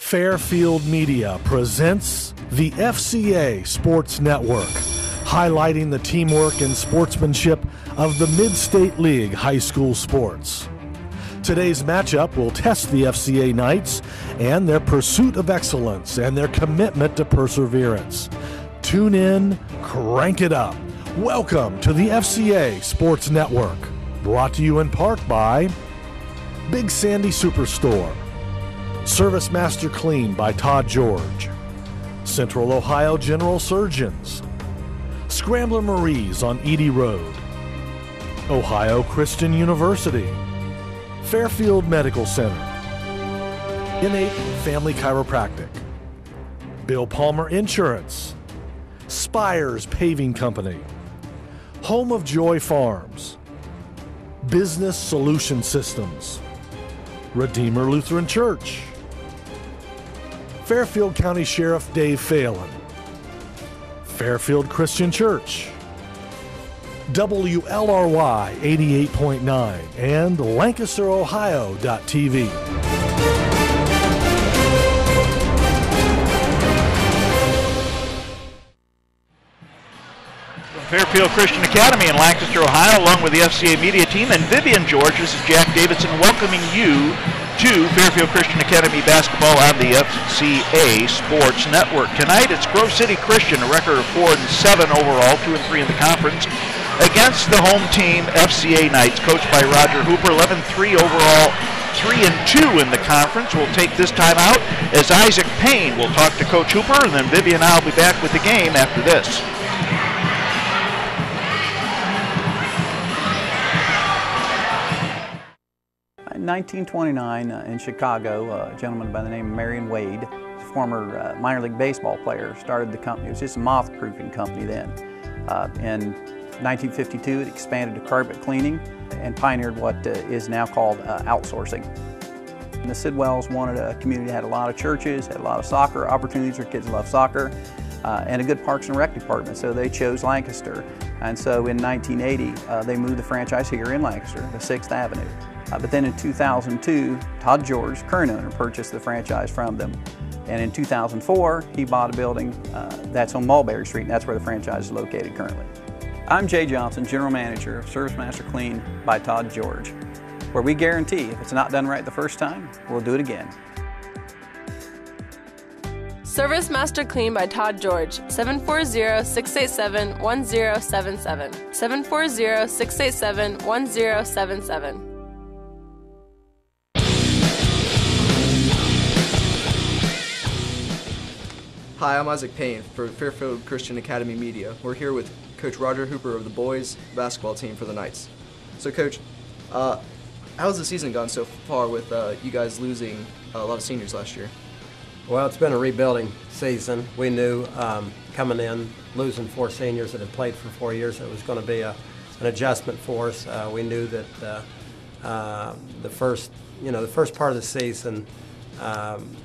Fairfield Media presents the FCA Sports Network, highlighting the teamwork and sportsmanship of the Mid-State League high school sports. Today's matchup will test the FCA Knights and their pursuit of excellence and their commitment to perseverance. Tune in, crank it up. Welcome to the FCA Sports Network, brought to you in part by Big Sandy Superstore, Service Master Clean by Todd George, Central Ohio General Surgeons, Scrambler Marie's on Edie Road, Ohio Christian University, Fairfield Medical Center, Innate Family Chiropractic, Bill Palmer Insurance, Spires Paving Company, Home of Joy Farms, Business Solution Systems, Redeemer Lutheran Church, Fairfield County Sheriff Dave Phelan, Fairfield Christian Church, WLRY 88.9, and LancasterOhio.tv. Fairfield Christian Academy in Lancaster, Ohio, along with the FCA media team and Vivian George. This is Jack Davidson welcoming you to Fairfield Christian Academy basketball on the FCA Sports Network. Tonight it's Grove City Christian, a record of 4-7 overall, 2-3 in the conference, against the home team FCA Knights, coached by Roger Hooper. 11-3 overall, 3-2 in the conference. We'll take this time out as Isaac Payne will talk to Coach Hooper, and then Vivian and I will be back with the game after this. 1929 in Chicago, a gentleman by the name of Marion Wade, a former minor league baseball player, started the company. It was just a moth-proofing company then. In 1952, it expanded to carpet cleaning and pioneered what is now called outsourcing. And the Sidwells wanted a community that had a lot of churches, had a lot of soccer opportunities where kids love soccer, and a good Parks and Rec department, so they chose Lancaster. And so in 1980, they moved the franchise here in Lancaster to 6th Avenue. But then in 2002, Todd George, current owner, purchased the franchise from them. And in 2004, he bought a building that's on Mulberry Street, and that's where the franchise is located currently. I'm Jay Johnson, General Manager of Service Master Clean by Todd George, where we guarantee if it's not done right the first time, we'll do it again. Service Master Clean by Todd George, 740-687-1077, 740-687-1077. Hi, I'm Isaac Payne for Fairfield Christian Academy Media. We're here with Coach Roger Hooper of the boys basketball team for the Knights. So Coach, how's the season gone so far with you guys losing a lot of seniors last year? Well, it's been a rebuilding season. We knew coming in, losing 4 seniors that had played for 4 years, it was going to be an adjustment for us. We knew that the first part of the season,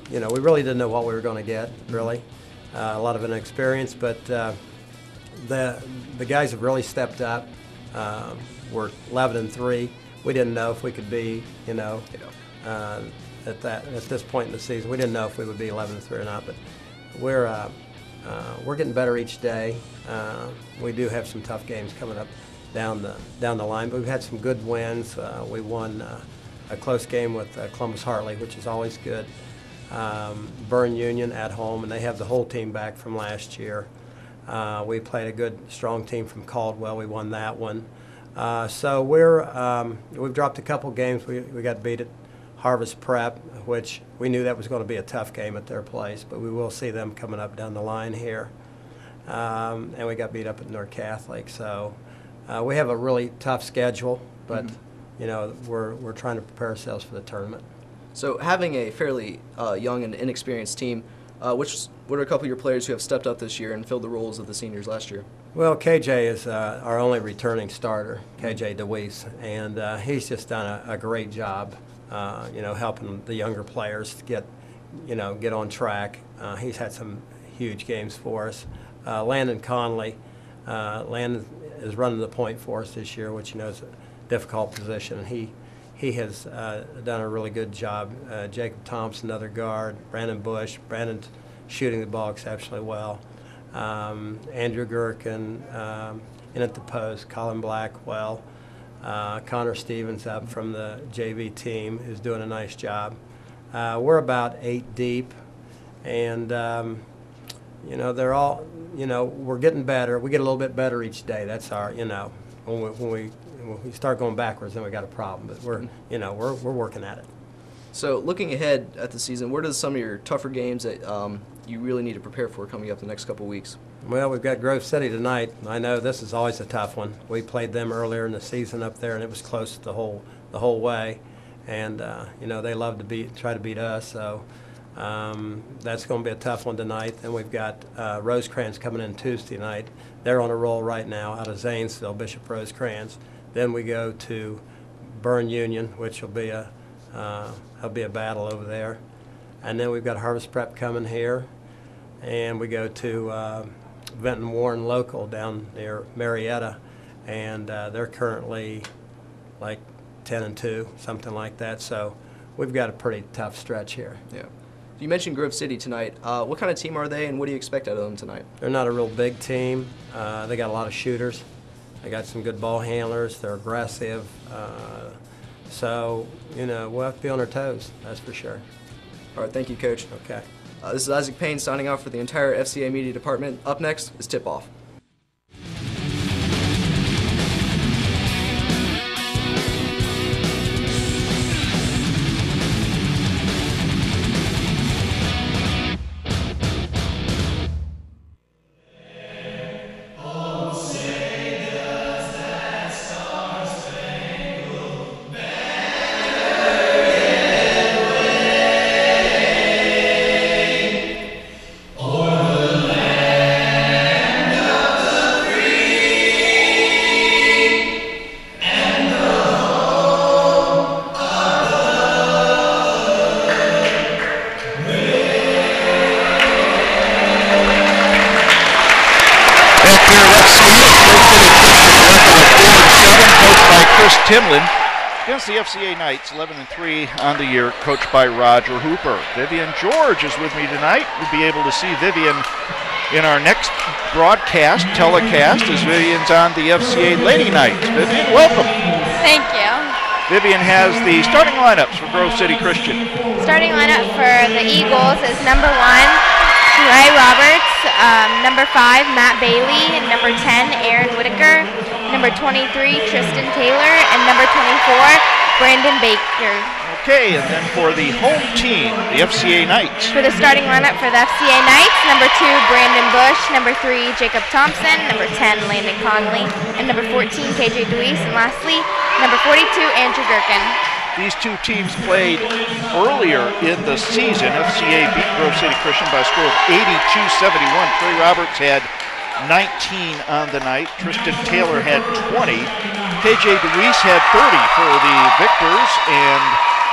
we really didn't know what we were going to get, really. A lot of inexperience, but the guys have really stepped up. We're 11-3. We didn't know if we could be, at this point in the season, we didn't know if we would be 11-3 or not. But we're getting better each day. We do have some tough games coming up down the line, but we've had some good wins. We won a close game with Columbus Hartley, which is always good. Byrne Union at home, and they have the whole team back from last year. We played a good, strong team from Caldwell. We won that one. So we've dropped a couple games. We got beat at Harvest Prep, which we knew that was going to be a tough game at their place, but we will see them coming up down the line here. And we got beat up at North Catholic. So we have a really tough schedule, but we're trying to prepare ourselves for the tournament. So having a fairly young and inexperienced team, what are a couple of your players who have stepped up this year and filled the roles of the seniors last year? Well, KJ is our only returning starter, KJ DeWeese, and he's just done a great job, helping the younger players get on track. He's had some huge games for us. Landon Conley, Landon is running the point for us this year, which is a difficult position, and he he has done a really good job. Jacob Thompson, another guard, Brandon Bush. Brandon's shooting the ball exceptionally well. Andrew Gherkin in at the post, Colin Blackwell, Connor Stevens up from the JV team is doing a nice job. We're about 8 deep, and they're all, we're getting better. We get a little bit better each day. That's our, when we start going backwards, then we got a problem. But we're working at it. So looking ahead at the season, what are some of your tougher games that you really need to prepare for coming up the next couple weeks? Well, we've got Grove City tonight. I know this is always a tough one. We played them earlier in the season up there, and it was close the whole way. And they love to try to beat us. So that's going to be a tough one tonight. Then we've got Rosecrans coming in Tuesday night. They're on a roll right now out of Zanesville, Bishop Rosecrans. Then we go to Byrne Union, which will be a battle over there. And then we've got Harvest Prep coming here, and we go to Benton Warren Local down near Marietta, and they're currently like 10-2, something like that. So we've got a pretty tough stretch here. Yeah. You mentioned Grove City tonight. What kind of team are they, and what do you expect out of them tonight? They're not a real big team. They got a lot of shooters. They got some good ball handlers. They're aggressive. So, we'll have to be on our toes, that's for sure. All right, thank you, Coach. Okay. This is Isaac Payne signing off for the entire FCA Media Department. Up next is Tip-Off. Timlin against the FCA Knights, 11-3 on the year, coached by Roger Hooper. Vivian George is with me tonight. We'll be able to see Vivian in our next telecast, as Vivian's on the FCA Lady Knights. Vivian, welcome. Thank you. Vivian has the starting lineups for Grove City Christian. Starting lineup for the Eagles is number 1, Ray Roberts, number 5, Matt Bailey, number 10, Aaron Whitaker, number 23, Tristan Taylor, and number 24, Brandon Baker. Okay, and then for the home team, the FCA Knights. For the starting lineup for the FCA Knights, number 2, Brandon Bush, number 3, Jacob Thompson, number 10, Landon Conley, and number 14, KJ Deweese, and lastly, number 42, Andrew Gherkin. These two teams played earlier in the season. FCA beat Grove City Christian by a score of 82-71. Trey Roberts had 19 on the night. Tristan Taylor had 20. KJ DeWeese had 30 for the victors, and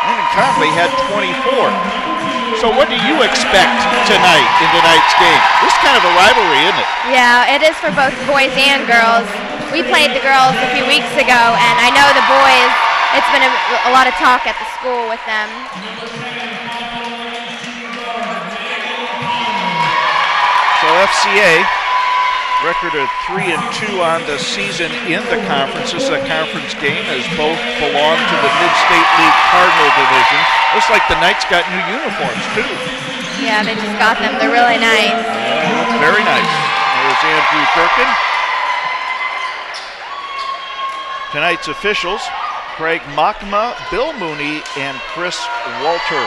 Landon Conley had 24. So what do you expect tonight in tonight's game? This is kind of a rivalry, isn't it? Yeah, it is for both boys and girls. We played the girls a few weeks ago, and I know the boys, it's been a lot of talk at the school with them. So FCA, record of 3-2 on the season in the conference. This is a conference game as both belong to the Mid-State League Cardinal Division. Looks like the Knights got new uniforms too. Yeah, they just got them. They're really nice. Very nice. There's Andrew Gherkin. Tonight's officials, Craig Mockma, Bill Mooney, and Chris Walter.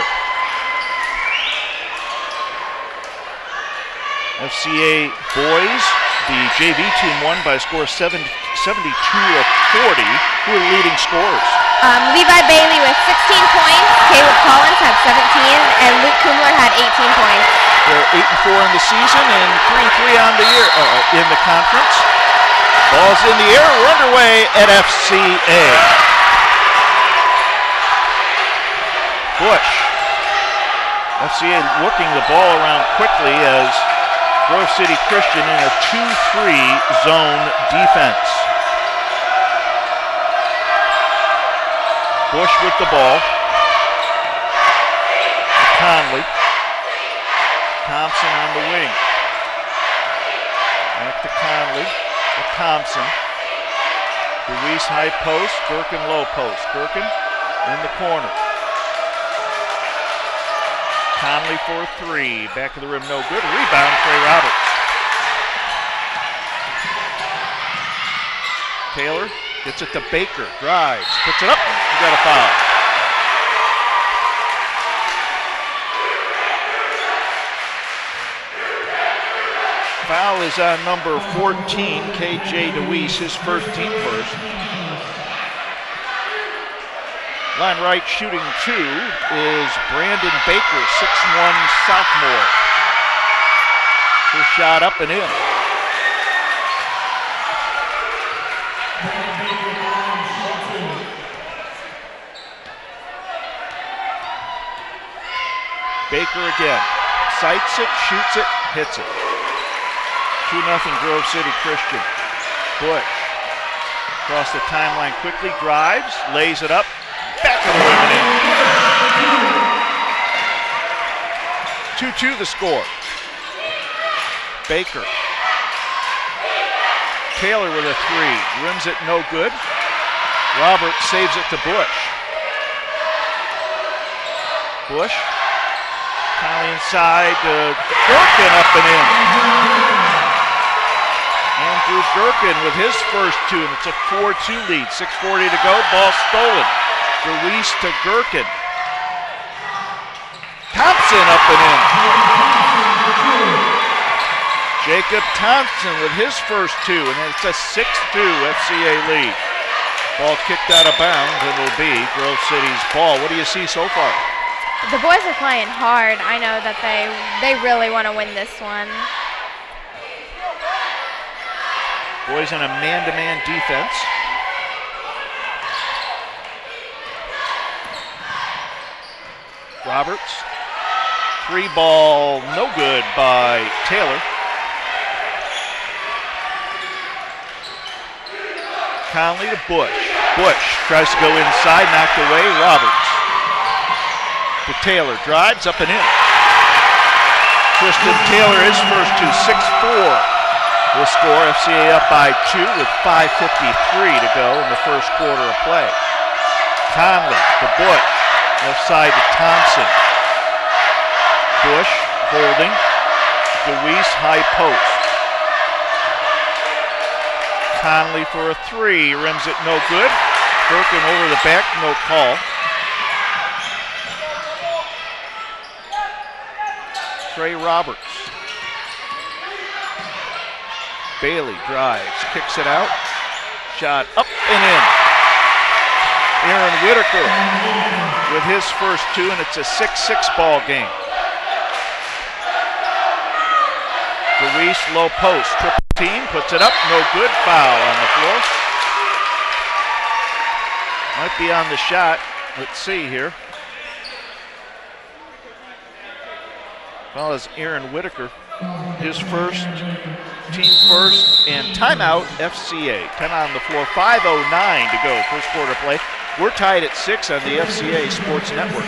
FCA boys, the JV team won by a score of 72-40. Who are leading scorers? Levi Bailey with 16 points, Caleb Collins had 17, and Luke Kumler had 18 points. They're 8-4 in the season and 3-3 on the year in the conference. Ball's in the air. We're underway at FCA. Bush. FCA working the ball around quickly as Grove City Christian in a 2-3 zone defense. Bush with the ball. Conley. Thompson on the wing. Back to Conley. To Thompson. Deweese high post. Gherkin low post. Gherkin in the corner. Conley for a three. Back of the rim, no good. Rebound, Trey Roberts. Taylor gets it to Baker. Drives. Puts it up. He got a foul. Foul is on number 14, KJ Deweese, his first, team first. Line right shooting two is Brandon Baker, 6'1" sophomore. First shot up and in. Baker again. Sights it, shoots it, hits it. 2-0 Grove City Christian. Bush across the timeline quickly, drives, lays it up, back of the rim and in. 2-2 the score. Baker. Taylor with a three, rims it no good. Roberts saves it to Bush. Bush, Conley inside, Gherkin up and in. Andrew Gherkin with his first two, and it's a 4-2 lead. 6:40 to go, ball stolen. Deweese to Gherkin. Thompson up and in. Jacob Thompson with his first two, and it's a 6-2 FCA lead. Ball kicked out of bounds, and it'll be Grove City's ball. What do you see so far? The boys are playing hard. I know that they really want to win this one. Boys in a man-to-man defense. Roberts. Three ball, no good by Taylor. Conley to Bush. Bush tries to go inside, knocked away. Roberts to Taylor, drives up and in. Tristan Taylor, his first two, 6-4. The score, FCA up by 2 with 5:53 to go in the first quarter of play. Conley to Bush, left side to Thompson. Bush holding, Deweese high post. Conley for a three, rims it no good. Gherkin over the back, no call. Trey Roberts. Bailey drives, kicks it out. Shot up and in. Aaron Whitaker with his first two, and it's a 6-6 ball game. Deweese low post, triple team, puts it up, no good, foul on the floor. Might be on the shot, let's see here. Well, as Aaron Whitaker, his first, team first, and timeout FCA. 10 on the floor, 5:09 to go, first quarter play. We're tied at 6 on the FCA Sports Network.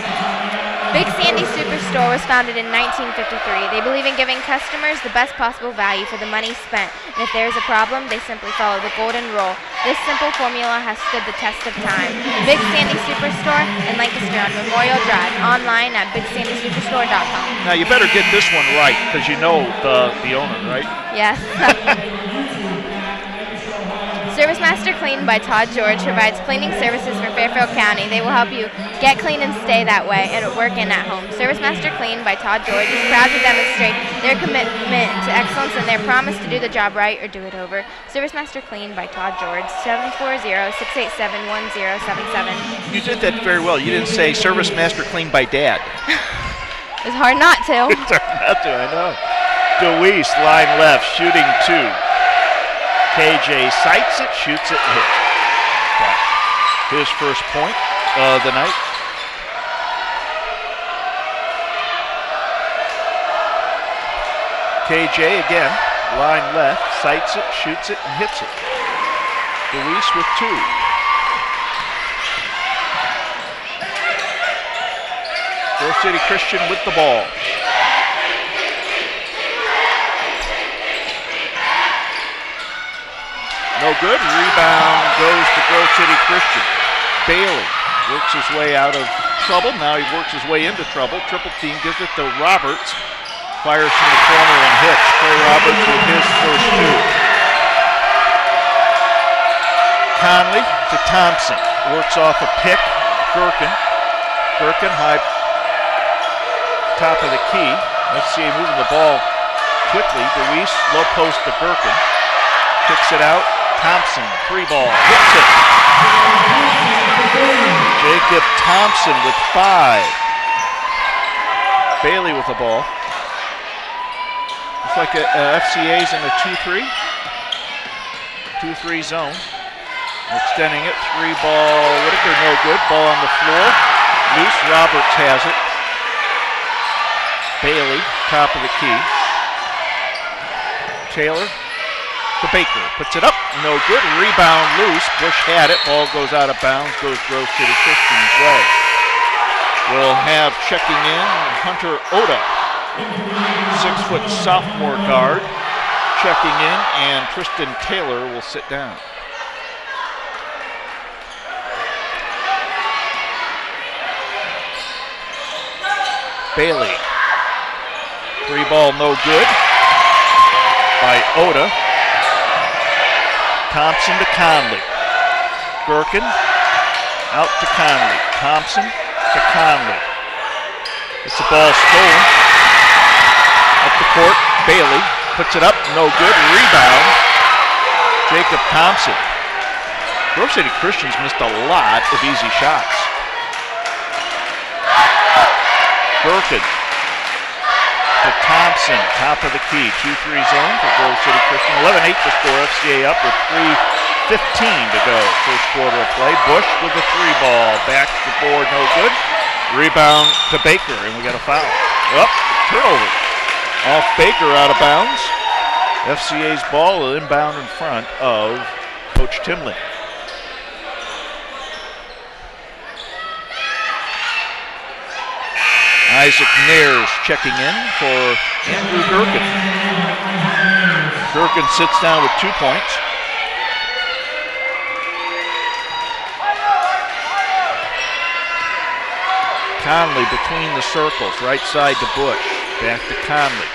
Big Sandy Superstore was founded in 1953. They believe in giving customers the best possible value for the money spent. And if there is a problem, they simply follow the golden rule. This simple formula has stood the test of time. Big Sandy Superstore in Lancaster on Memorial Drive. Online at BigSandySuperstore.com. Now you better get this one right, because you know the owner, right? Yes. Service Master Clean by Todd George provides cleaning services for Fairfield County. They will help you get clean and stay that way, and at work and at home. Service Master Clean by Todd George is proud to demonstrate their commitment to excellence and their promise to do the job right or do it over. Service Master Clean by Todd George, 740-687-1077. You did that very well. You didn't say Service Master Clean by Dad. It's hard not to. It's hard not to, I know. Deweese, line left, shooting two. KJ sights it, shoots it, and hits it. His first point of the night. KJ again, line left, sights it, shoots it, and hits it. Deweese with two. City Christian with the ball. No good. Rebound goes to Grove City Christian. Bailey works his way out of trouble. Now he works his way into trouble. Triple team gives it to Roberts. Fires from the corner and hits. Trey Roberts with his first two. Conley to Thompson. Works off a pick. Gherkin high top of the key. FCA moving the ball quickly. DeWeese low post to Gherkin. Kicks it out. Thompson, three ball, hits it. Jacob Thompson with 5. Bailey with the ball. Looks like FCA's in a 2-3. 2-3 zone. Extending it, 3 ball, Whitaker no good. Ball on the floor. Loose, Roberts has it. Bailey, top of the key. Taylor to Baker, puts it up, no good. Rebound loose, Bush had it. Ball goes out of bounds, goes Grove City Christian's way. We'll have checking in Hunter Oda, 6-foot sophomore guard, checking in, and Tristan Taylor will sit down. Bailey, 3 ball no good by Oda. Thompson to Conley. Gherkin out to Conley. Thompson to Conley. It's a ball stolen. Up the court, Bailey puts it up, no good. Rebound, Jacob Thompson. Grove City Christians missed a lot of easy shots. Gherkin to Thompson, top of the key, 2-3 zone for Grove City Christian. 11-8 to score. FCA up with 3:15 to go. First quarter of play. Bush with the 3 ball. Back to the board, no good. Rebound to Baker, and we got a foul. Up, turnover. Off Baker, out of bounds. FCA's ball inbound in front of Coach Timlin. Isaac Nares checking in for Andrew Gherkin. Gherkin sits down with 2 points. Conley between the circles, right side to Bush. Back to Conley.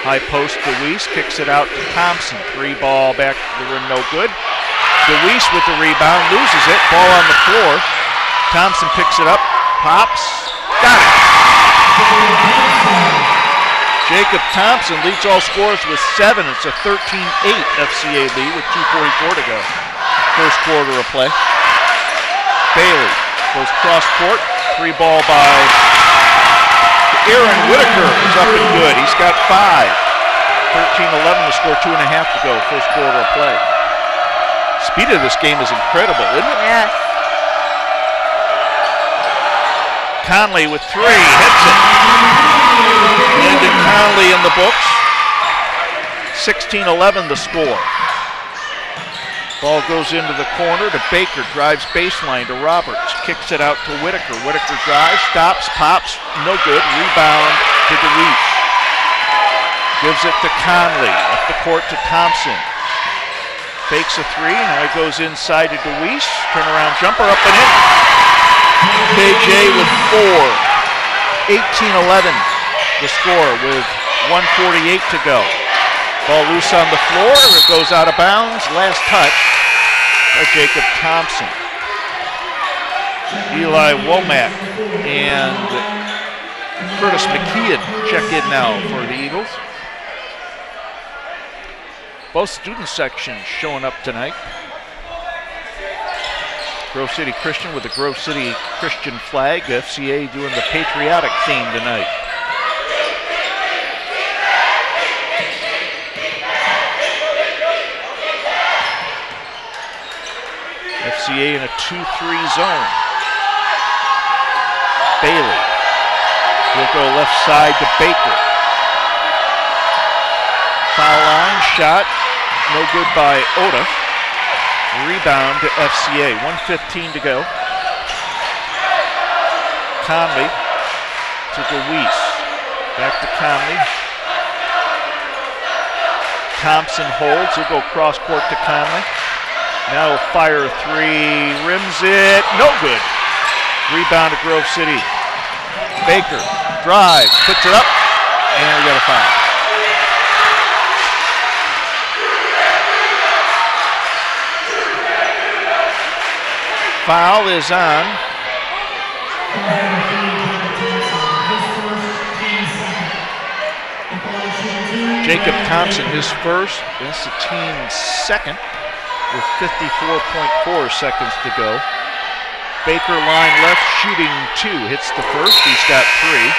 High post DeWeese, kicks it out to Thompson. 3 ball back to the rim, no good. DeWeese with the rebound, loses it. Ball on the floor. Thompson picks it up, pops, got it. Jacob Thompson leads all scorers with 7. It's a 13-8 FCA lead with 2:44 to go. First quarter of play. Bailey goes cross court. 3 ball by Aaron Whitaker is up and good. He's got 5. 13-11 to score, 2.5 to go. First quarter of play. Speed of this game is incredible, isn't it? Yes. Conley with 3, hits it. Landon Conley in the books. 16-11 the score. Ball goes into the corner to Baker, drives baseline to Roberts, kicks it out to Whitaker. Whitaker drives, stops, pops, no good. Rebound to DeWeese. Gives it to Conley, up the court to Thompson. Fakes a 3, now he goes inside to DeWeese. Turnaround jumper up and in. KJ with 4. 18-11 the score with 1:48 to go. Ball loose on the floor, it goes out of bounds. Last touch by Jacob Thompson. Eli Womack and Curtis McKeon check in now for the Eagles. Both student sections showing up tonight. Grove City Christian with the Grove City Christian flag. FCA doing the patriotic theme tonight. FCA in a 2-3 zone. Bailey will go left side to Baker. Foul line shot, no good by Oda. Rebound to FCA, 1:15 to go. Conley to DeWeese. Back to Conley. Thompson holds. He'll go cross court to Conley. Now he'll fire a three. Rims it. No good. Rebound to Grove City. Baker drives. Puts it up. And we got a foul. Foul is on Jacob Thompson, his first. That's the team's second with 54.4 seconds to go. Baker line left, shooting two. Hits the first. He's got three.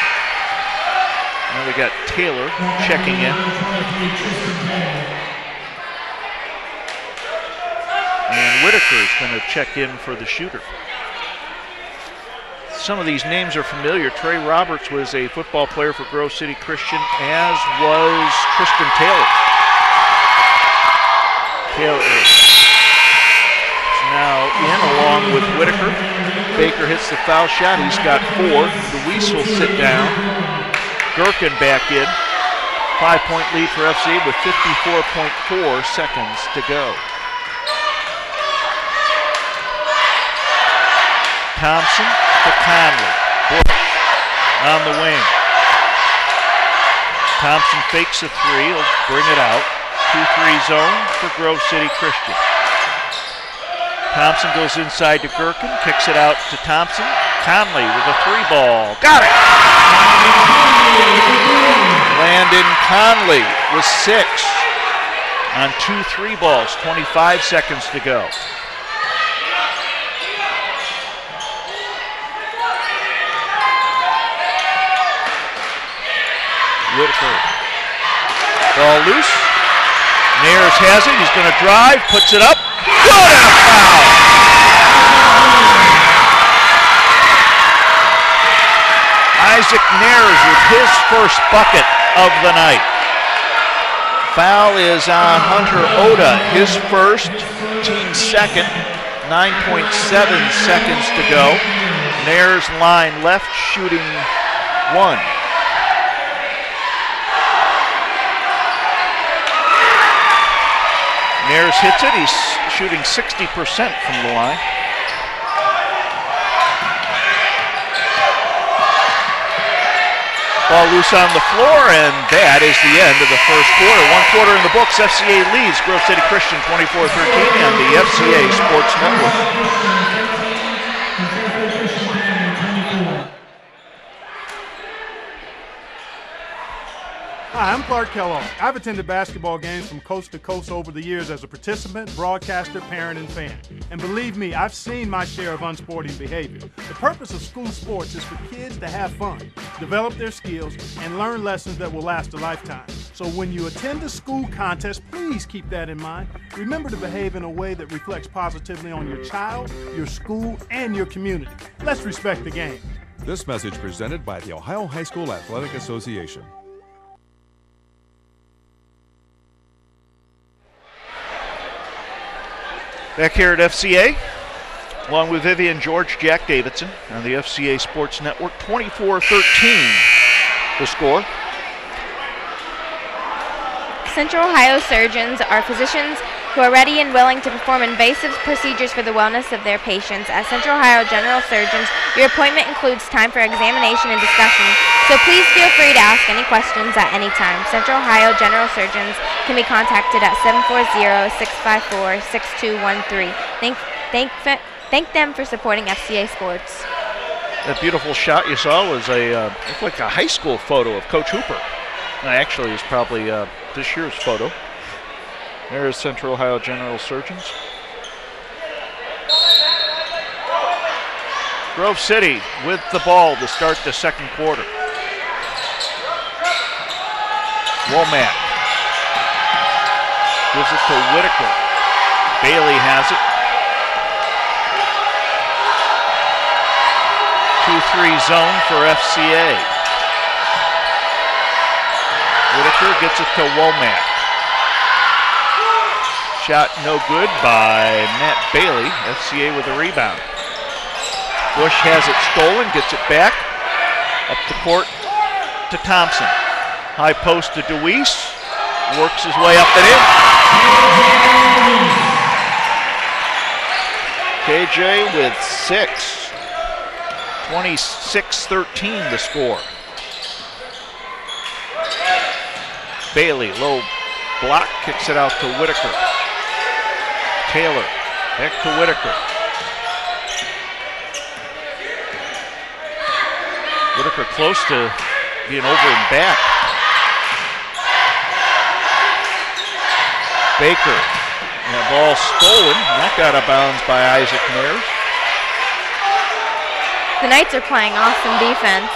Now we got Taylor checking in. And Whitaker's going to check in for the shooter. Some of these names are familiar. Trey Roberts was a football player for Grove City Christian, as was Tristan Taylor. Taylor is now in along with Whitaker. Baker hits the foul shot. He's got four. DeWeese will sit down. Gherkin back in. 5-point lead for FCA with 54.4 seconds to go. Thompson to Conley. Bush on the wing. Thompson fakes a three. He'll bring it out. 2-3 zone for Grove City Christian. Thompson goes inside to Gherkin. Kicks it out to Thompson. Conley with a three ball. Got it! Landon Conley with 6 on 2 3 balls. 25 seconds to go. Whitaker. Ball loose. Nares has it. He's going to drive. Puts it up. Good, and a foul. Isaac Nares with his first bucket of the night. Foul is on Hunter Oda. His first, team second. 9.7 seconds to go. Nares line left, shooting one. Nares hits it. He's shooting 60% from the line. Ball loose on the floor, and that is the end of the first quarter. 1 quarter in the books. FCA leads Grove City Christian 24-13 on the FCA Sports Network. Hi, I'm Clark Kellogg. I've attended basketball games from coast to coast over the years as a participant, broadcaster, parent, and fan. And believe me, I've seen my share of unsporting behavior. The purpose of school sports is for kids to have fun, develop their skills, and learn lessons that will last a lifetime. So when you attend a school contest, please keep that in mind. Remember to behave in a way that reflects positively on your child, your school, and your community. Let's respect the game. This message presented by the Ohio High School Athletic Association. Back here at FCA, along with Vivian George, Jack Davidson on the FCA Sports Network. 24-13 the score. Central Ohio surgeons are physicians who are ready and willing to perform invasive procedures for the wellness of their patients. At Central Ohio General Surgeons, your appointment includes time for examination and discussion, so please feel free to ask any questions at any time. Central Ohio General Surgeons can be contacted at 740-654-6213. Thank them for supporting FCA Sports. That beautiful shot you saw was looked like a high school photo of Coach Hooper. Actually, it's probably this year's photo. There is Central Ohio General Surgeons. Grove City with the ball to start the second quarter. Womack gives it to Whitaker. Bailey has it. 2-3 zone for FCA. Whitaker gets it to Womack. Shot no good by Matt Bailey. FCA with a rebound. Bush has it stolen, gets it back. Up the court to Thompson. High post to DeWeese. Works his way up and in. KJ with 6. 26-13 the score. Bailey, low block, kicks it out to Whitaker. Taylor, back to Whitaker. Whitaker close to being over and back. Baker, and the ball stolen. That got out of bounds by Isaac Nares. The Knights are playing awesome defense.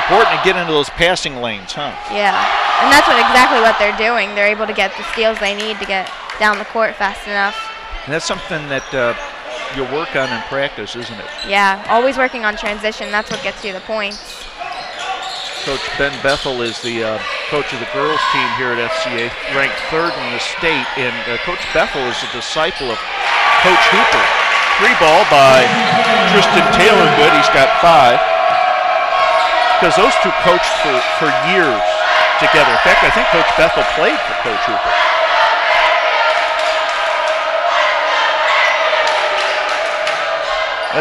Important to get into those passing lanes, huh? Yeah, and that's exactly what they're doing. They're able to get the steals they need to get down the court fast enough. And that's something that you work on in practice, isn't it? Yeah, always working on transition. That's what gets you the points. Coach Ben Bethel is the coach of the girls team here at FCA, ranked 3rd in the state, and Coach Bethel is a disciple of Coach Hooper. 3 ball by Tristan Taylor, good, he's got 5. Because those two coached for years together. In fact, I think Coach Bethel played for Coach Hooper.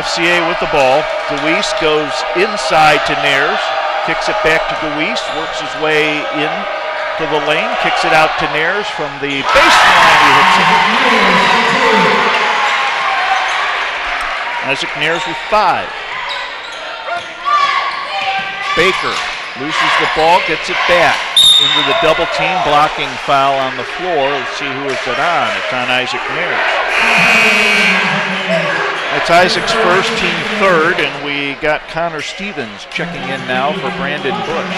FCA with the ball. DeWeese goes inside to Nares. Kicks it back to DeWeese, works his way in to the lane, kicks it out to Nares from the baseline. He hits it. Isaac Nares with 5. Baker loses the ball, gets it back into the double team, blocking foul on the floor. Let's see who is it on. It's on Isaac Nares. It's Isaac's first, team 3rd, and we got Connor Stevens checking in now for Brandon Bush.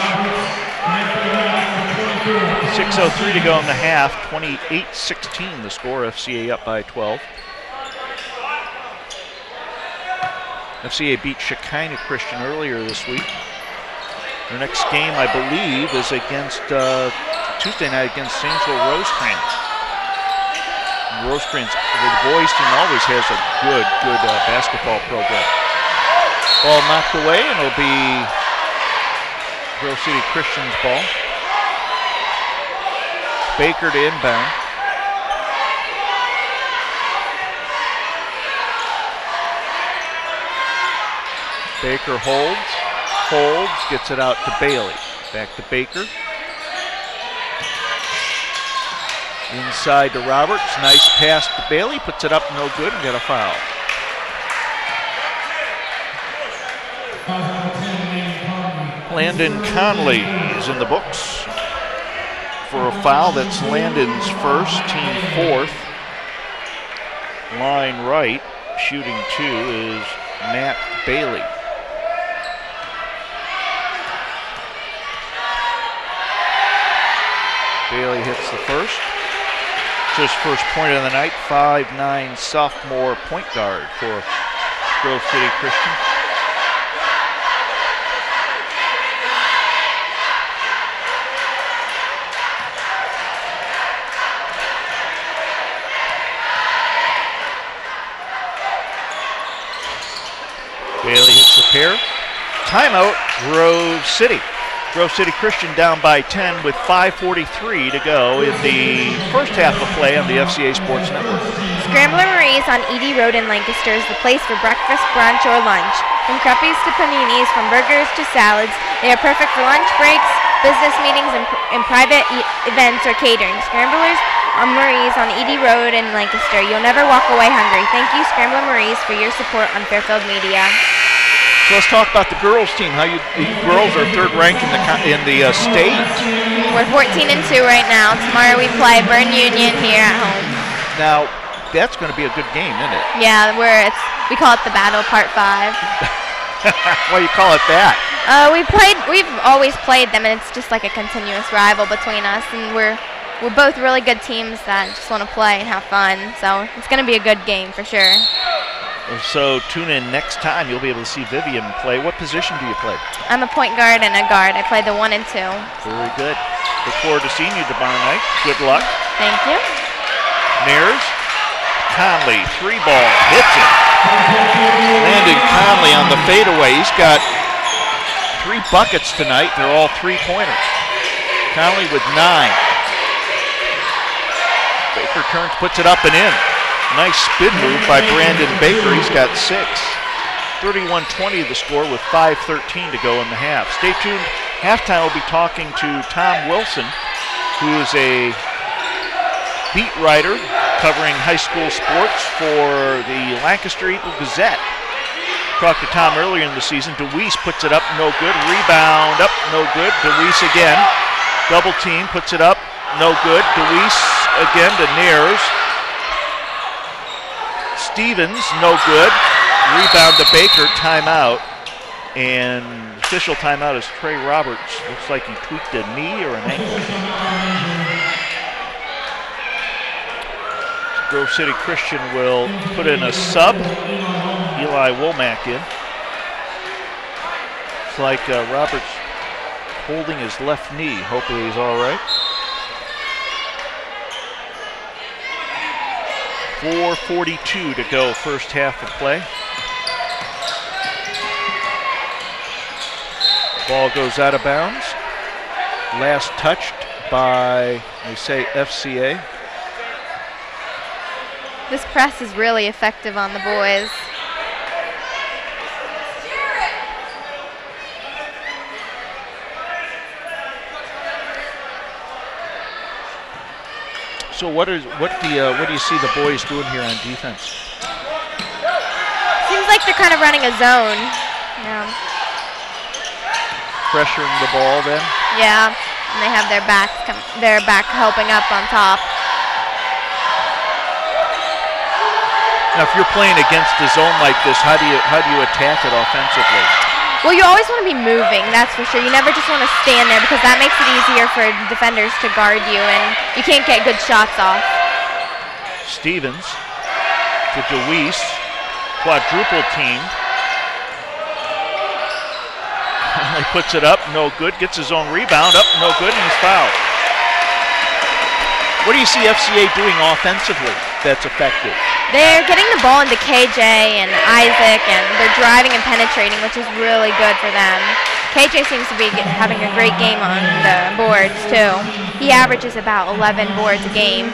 6:03 to go in the half, 28-16 the score, FCA up by 12. FCA beat Shekinah Christian earlier this week. Their next game, I believe, is against Tuesday night against Zanesville Rosecrans. Rosecrans, the boys team always has a good basketball program. Ball knocked away, and it'll be Grove City Christian's ball. Baker to inbound. Baker holds, gets it out to Bailey. Back to Baker. Inside to Roberts, nice pass to Bailey, puts it up, no good, and got a foul. Landon Conley is in the books for a foul. That's Landon's first, team 4th. Line right, shooting 2 is Matt Bailey. Bailey hits the first. It's his first point of the night, 5'9" sophomore point guard for Grove City Christian. Bailey hits the pair. Timeout, Grove City. Grove City Christian down by 10 with 5:43 to go in the first half of play on the FCA Sports Network. Scrambler Marie's on Edie Road in Lancaster is the place for breakfast, brunch, or lunch. From crepes to paninis, from burgers to salads, they are perfect for lunch breaks, business meetings, and private events or catering. Scramblers on Marie's on Edie Road in Lancaster. You'll never walk away hungry. Thank you, Scrambler Marie's, for your support on Fairfield Media. So let's talk about the girls team. The girls are 3rd ranked in the state. We're 14-2 right now. Tomorrow we play Bern Union here at home. Now that's going to be a good game, isn't it? Yeah, we call it the Battle Part 5. Why you call it that? We've always played them, and it's just like a continuous rival between us. And we're both really good teams that just want to play and have fun. So it's going to be a good game for sure. So tune in next time. You'll be able to see Vivian play. What position do you play? I'm a point guard and a guard. I play the 1 and 2. Very good. Look forward to seeing you tomorrow night. Good luck. Thank you. Nares. Conley, 3 ball, hits it. Landon Conley on the fadeaway. He's got 3 buckets tonight. They're all three-pointers. Conley with 9. Baker turns, puts it up and in. Nice spin move by Brandon Baker. He's got 6. 31-20 the score with 5:13 to go in the half. Stay tuned. Halftime we'll be talking to Tom Wilson, who is a beat writer covering high school sports for the Lancaster Eagle Gazette. Talked to Tom earlier in the season. DeWeese puts it up, no good. Rebound up, no good. DeWeese again. Double team, puts it up, no good. DeWeese again to Nares. Stevens, no good. Rebound to Baker, timeout. And official timeout is Trey Roberts. Looks like he tweaked a knee or an ankle. Grove City Christian will put in a sub. Eli Womack in. It's like Roberts holding his left knee. Hopefully he's all right. 4:42 to go, first half of play. Ball goes out of bounds. Last touched by, they say, FCA. This press is really effective on the boys. So what do you see the boys doing here on defense? Seems like they're kind of running a zone. Yeah. Pressuring the ball then? Yeah, and they have their back helping up on top. Now, if you're playing against a zone like this, how do you attack it offensively? Well, you always want to be moving, that's for sure. You never just want to stand there because that makes it easier for defenders to guard you, and you can't get good shots off. Stevens to DeWeese, quadruple team. He puts it up, no good. Gets his own rebound, up, no good, and he's fouled. What do you see FCA doing offensively that's effective? They're getting the ball into KJ and Isaac, and they're driving and penetrating, which is really good for them. KJ seems to be having a great game on the boards, too. He averages about 11 boards a game.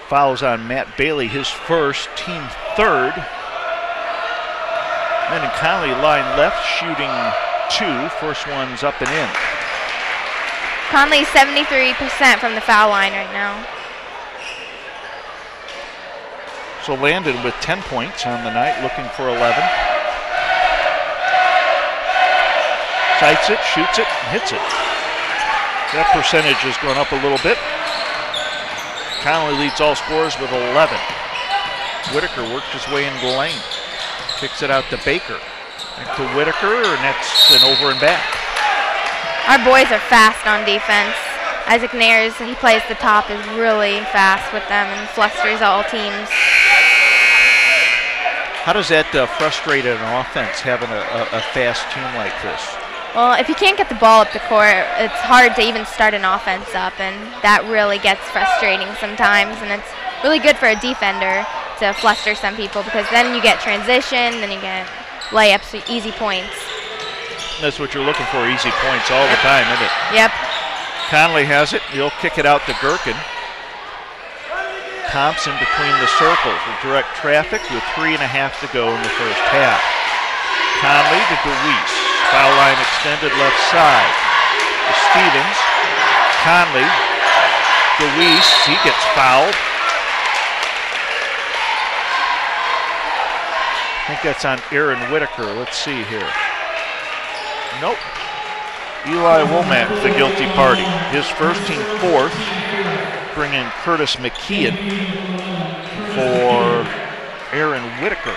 Fouls on Matt Bailey, his first, team third. Then in Conley, line left, shooting 2. First one's up and in. Conley's 73% from the foul line right now. So Landon with 10 points on the night, looking for 11. Sights it, shoots it, hits it. That percentage has gone up a little bit. Conley leads all scorers with 11. Whitaker worked his way into the lane. Kicks it out to Baker. Back to Whitaker, and that's an over and back. Our boys are fast on defense. Isaac Nares, he plays the top, is really fast with them and flusters all teams. How does that frustrate an offense, having a fast team like this? Well, if you can't get the ball up the court, it's hard to even start an offense up, and that really gets frustrating sometimes, and it's really good for a defender to fluster some people because then you get transition, then you get layups, easy points. That's what you're looking for, easy points all the time, isn't it? Yep. Conley has it. He'll kick it out to Gherkin. Thompson between the circles with direct traffic with 3.5 to go in the first half. Conley to DeWeese. Foul line extended left side. To Stevens. Conley. DeWeese. He gets fouled. I think that's on Aaron Whitaker. Let's see here. Nope. Eli Womack, the guilty party. His first, team fourth. Bring in Curtis McKeon for Aaron Whitaker.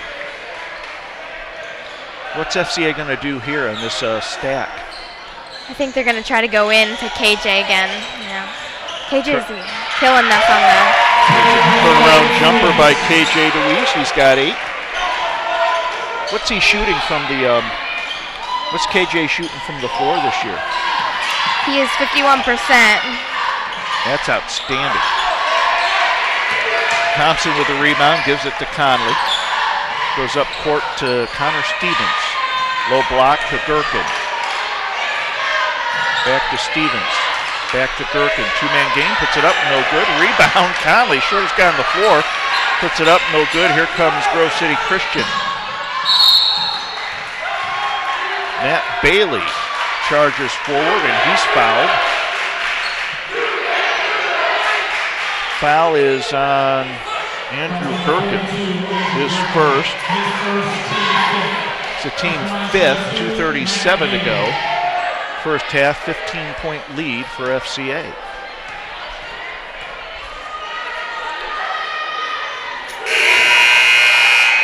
What's FCA going to do here on this stack? I think they're going to try to go in to KJ again. Yeah. KJ's killing us on the turnaround jumper by KJ DeWeese. He's got 8. What's he shooting from the what's KJ shooting from the floor this year? He is 51%. That's outstanding. Thompson with the rebound, gives it to Conley. Goes up court to Connor Stevens. Low block to Gherkin. Back to Stevens. Back to Gherkin. Two-man game. Puts it up. No good. Rebound. Conley. Shortest guy on the floor. Puts it up. No good. Here comes Grove City Christian. Matt Bailey charges forward, and he's fouled. Foul is on Andrew Gherkin, his first. It's a team fifth, 2:37 to go. First half, 15-point lead for FCA.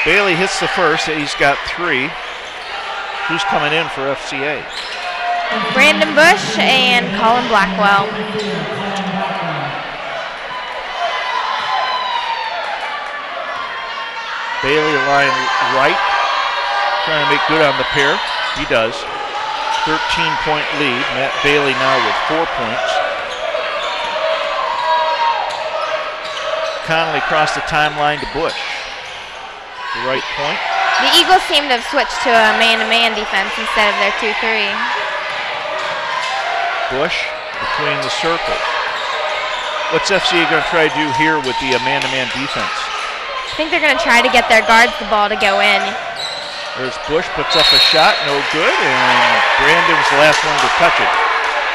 Bailey hits the first, he's got 3. Who's coming in for FCA? Brandon Bush and Colin Blackwell. Bailey line right, trying to make good on the pair. He does. 13-point lead. Matt Bailey now with 4 points. Connolly across the timeline to Bush. The right point. The Eagles seem to have switched to a man-to-man defense instead of their 2-3. Bush between the circles. What's FCA going to try to do here with the man-to-man defense? I think they're going to try to get their guards the ball to go in. There's Bush, puts up a shot, no good, and Brandon's the last one to touch it.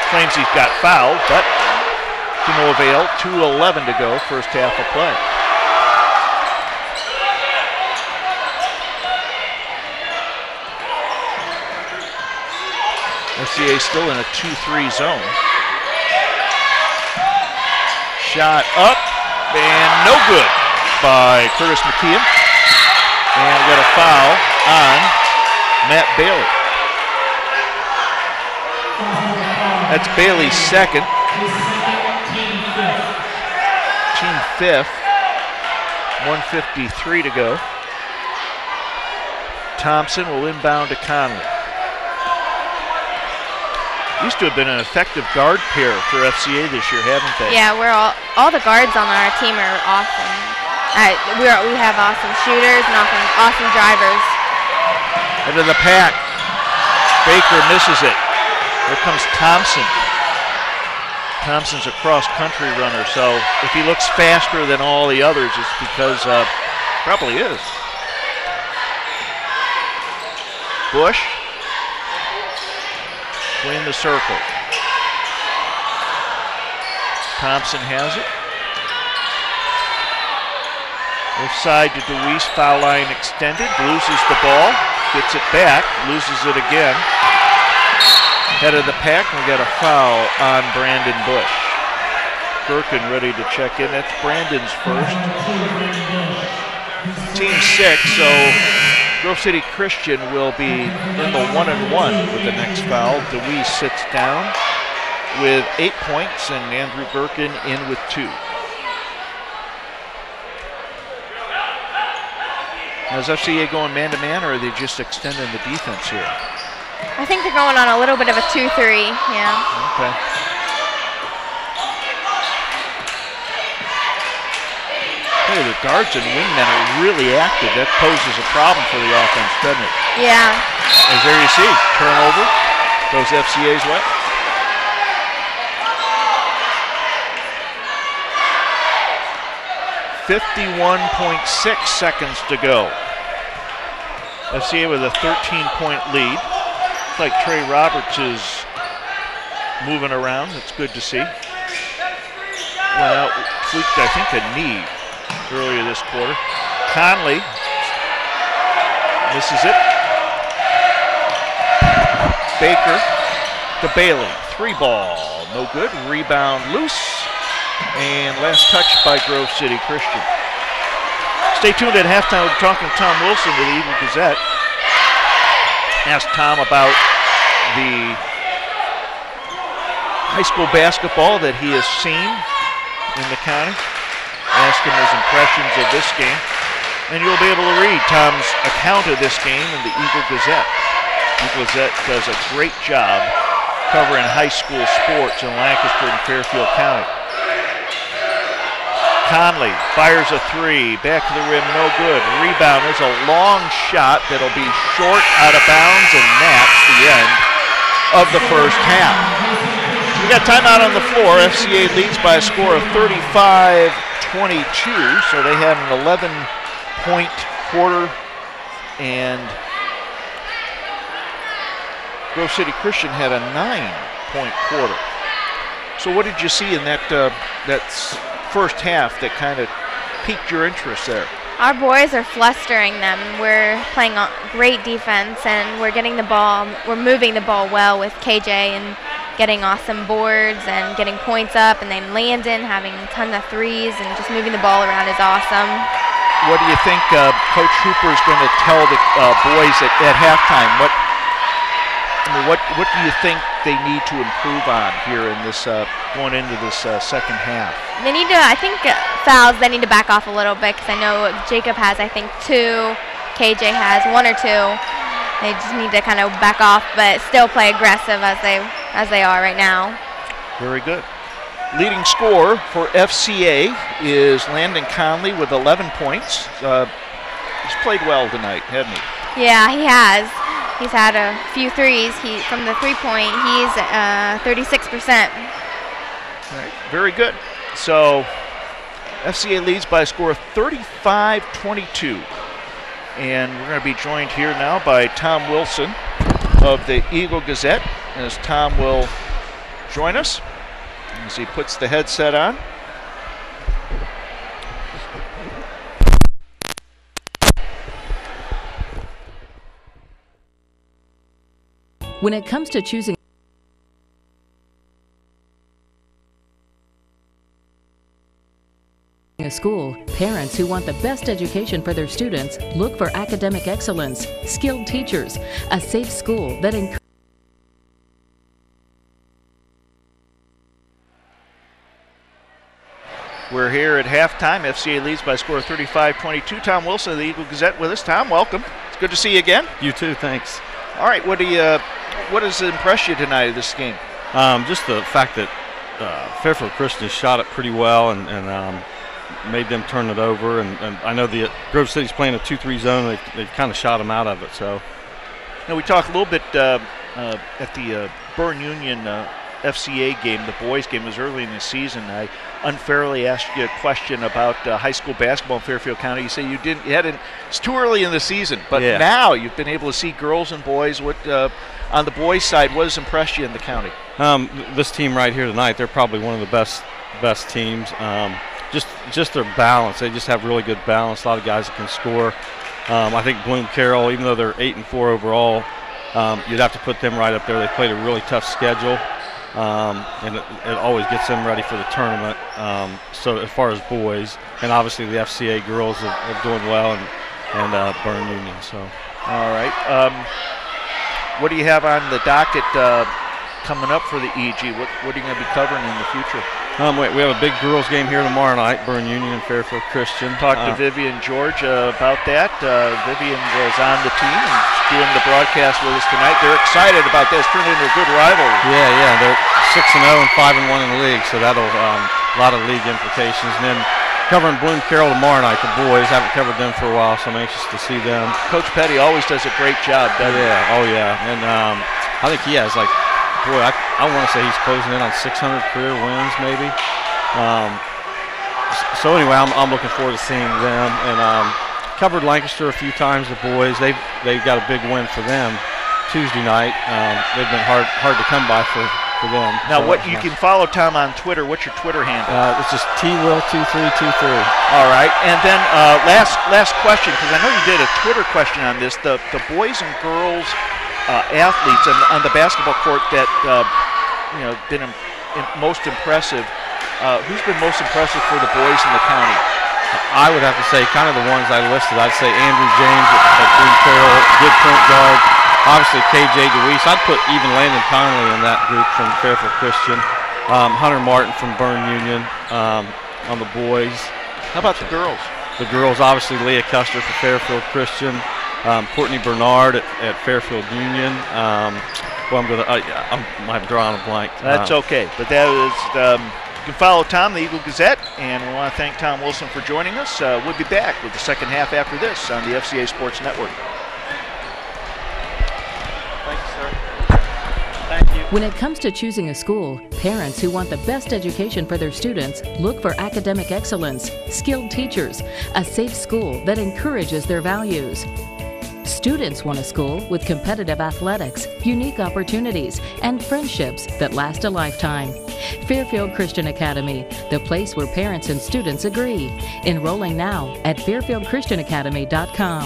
Claims he's got fouled, but to no avail. 2:11 to go, first half of play. FCA still in a 2-3 zone. Shot up, and no good by Curtis McKeon. And we got a foul on Matt Bailey. That's Bailey's second. Team fifth. 1:53 to go. Thompson will inbound to Conley. Used to have been an effective guard pair for FCA this year, haven't they? Yeah, we're all the guards on our team are awesome. We have awesome shooters and awesome drivers. Into the pack. Baker misses it. Here comes Thompson. Thompson's a cross-country runner, so if he looks faster than all the others, it's because probably is. Bush. Between the circle. Thompson has it. Left side to DeWeese, foul line extended, loses the ball, gets it back, loses it again. Head of the pack, and we got a foul on Brandon Bush. Gherkin ready to check in. That's Brandon's first. Team 6, so Grove City Christian will be in the 1-1 with the next foul. DeWeese sits down with 8 points, and Andrew Gherkin in with 2. Now, is FCA going man-to-man, or are they just extending the defense here? I think they're going on a little bit of a 2-3, yeah. Okay. Hey, the guards and wingmen are really active. That poses a problem for the offense, doesn't it? Yeah. As there you see, turnover goes FCA's way. .6 seconds to go. FCA with a 13-point lead. Looks like Trey Roberts is moving around. That's good to see. Went out, tweaked, I think, a knee earlier this quarter. Conley misses it. Baker to Bailey. 3 ball, no good. Rebound loose. And last touch by Grove City Christian. Stay tuned at halftime. We're talking to Tom Wilson of the Eagle Gazette. Asked Tom about the high school basketball that he has seen in the county. Asked him his impressions of this game. And you'll be able to read Tom's account of this game in the Eagle Gazette. Eagle Gazette does a great job covering high school sports in Lancaster and Fairfield County. Conley fires a three, back to the rim, no good. Rebound is a long shot that'll be short, out of bounds, and that's the end of the first half. So we got timeout on the floor. FCA leads by a score of 35-22, so they had an 11-point quarter, and Grove City Christian had a 9-point quarter. So what did you see in that first half that kind of piqued your interest there? Our boys are flustering them. We're playing great defense, and we're getting the ball. We're moving the ball well with KJ and getting awesome boards and getting points up, and then Landon having a ton of threes and just moving the ball around is awesome. What do you think Coach Hooper is going to tell the boys at halftime? What do you think they need to improve on here in this going into this second half? They need to, I think, fouls. They need to back off a little bit because I know Jacob has, I think, 2. KJ has 1 or 2. They just need to kind of back off, but still play aggressive as they are right now. Very good. Leading scorer for FCA is Landon Conley with 11 points. He's played well tonight, hasn't he? Yeah, he has. He's had a few threes. From the three-point, he's 36%. All right, very good. So FCA leads by a score of 35-22. And we're going to be joined here now by Tom Wilson of the Eagle Gazette, as Tom will join us as he puts the headset on. When it comes to choosing a school, parents who want the best education for their students look for academic excellence, skilled teachers, a safe school that encourages. We're here at halftime. FCA leads by a score of 35-22. Tom Wilson of the Eagle Gazette with us. Tom, welcome. It's good to see you again. You too, thanks. All right, what has impressed you tonight of this game? Just the fact that Fairfield Christian shot it pretty well and made them turn it over. And I know the Grove City's playing a 2-3 zone. They've kind of shot them out of it. So, now we talked a little bit at the Byrne Union FCA game, the boys game. Was early in the season. I unfairly asked you a question about high school basketball in Fairfield County. You say you hadn't. It's too early in the season, but yeah. Now you've been able to see girls and boys. What on the boys' side, what has impressed you in the county? This team right here tonight, they're probably one of the best teams. Just their balance. They just have really good balance. A lot of guys that can score. I think Bloom Carroll, even though they're 8-4 overall, you'd have to put them right up there. They played a really tough schedule. And it always gets them ready for the tournament. So as far as boys, and obviously the FCA girls are doing well, and Byrne Union. So, all right. What do you have on the docket coming up for the EG? What are you going to be covering in the future? We have a big girls game here tomorrow night, Byrne Union and Fairfield Christian. Talked to Vivian George about that. Vivian was on the team and doing the broadcast with us tonight. They're excited about this. Turned into a good rivalry. Yeah, they're 6-0 and 5-1 in the league, so that'll a lot of league implications. And then covering Bloom Carroll tomorrow night, the boys. Haven't covered them for a while, so I'm anxious to see them. Coach Petty always does a great job, doesn't he? Yeah, oh yeah, and I think he has I want to say he's closing in on 600 career wins, maybe. So anyway, I'm looking forward to seeing them. And covered Lancaster a few times. The boys, they've got a big win for them Tuesday night. They've been hard to come by for them. Now, you can follow Tom on Twitter. What's your Twitter handle? It's just TWill2323. All right, and then last question, because I know you did a Twitter question on this. The boys and girls athletes on the basketball court that been most impressive. Who's been most impressive for the boys in the county? I would have to say kind of the ones I listed. I'd say Andrew James at Bloom Carroll, good point guard. Obviously KJ DeWeese. I'd put even Landon Conley in that group from Fairfield Christian. Hunter Martin from Byrne Union on the boys. How about the girls? The girls, obviously Leah Custer for Fairfield Christian. Courtney Bernard at Fairfield Union. I might draw on a blank. That's okay, but that is can follow Tom, the Eagle Gazette, and we want to thank Tom Wilson for joining us. We'll be back with the second half after this on the FCA Sports Network. Thank you, sir. Thank you. When it comes to choosing a school, parents who want the best education for their students look for academic excellence, skilled teachers, a safe school that encourages their values. Students want a school with competitive athletics, unique opportunities, and friendships that last a lifetime. Fairfield Christian Academy, the place where parents and students agree. Enrolling now at fairfieldchristianacademy.com.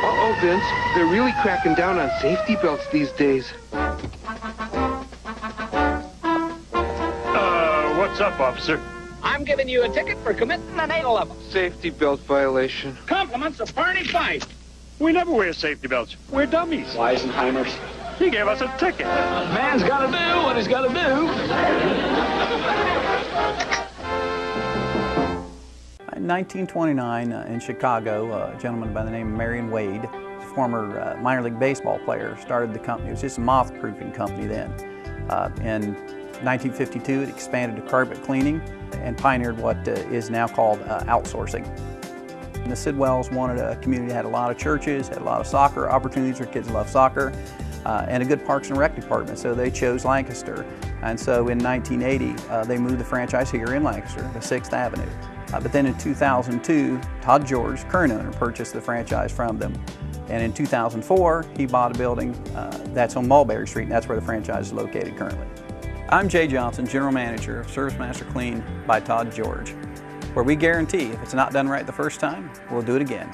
Uh-oh, Vince. They're really cracking down on safety belts these days. What's up, officer? I'm giving you a ticket for committing an 811. Safety belt violation. Compliments of Barney Fife. We never wear safety belts. We're dummies. Weisenheimers. He gave us a ticket. Man's got to do what he's got to do. In 1929 in Chicago, a gentleman by the name of Marion Wade, a former minor league baseball player, started the company. It was just a moth-proofing company then. In 1952, it expanded to carpet cleaning and pioneered what is now called outsourcing. And the Sidwells wanted a community that had a lot of churches, had a lot of soccer opportunities, their kids love soccer, and a good Parks and Rec department, so they chose Lancaster. And so in 1980, they moved the franchise here in Lancaster to 6th Avenue. But then in 2002, Todd George, current owner, purchased the franchise from them. And in 2004, he bought a building that's on Mulberry Street, and that's where the franchise is located currently. I'm Jay Johnson, General Manager of Service Master Clean by Todd George, where we guarantee if it's not done right the first time, we'll do it again.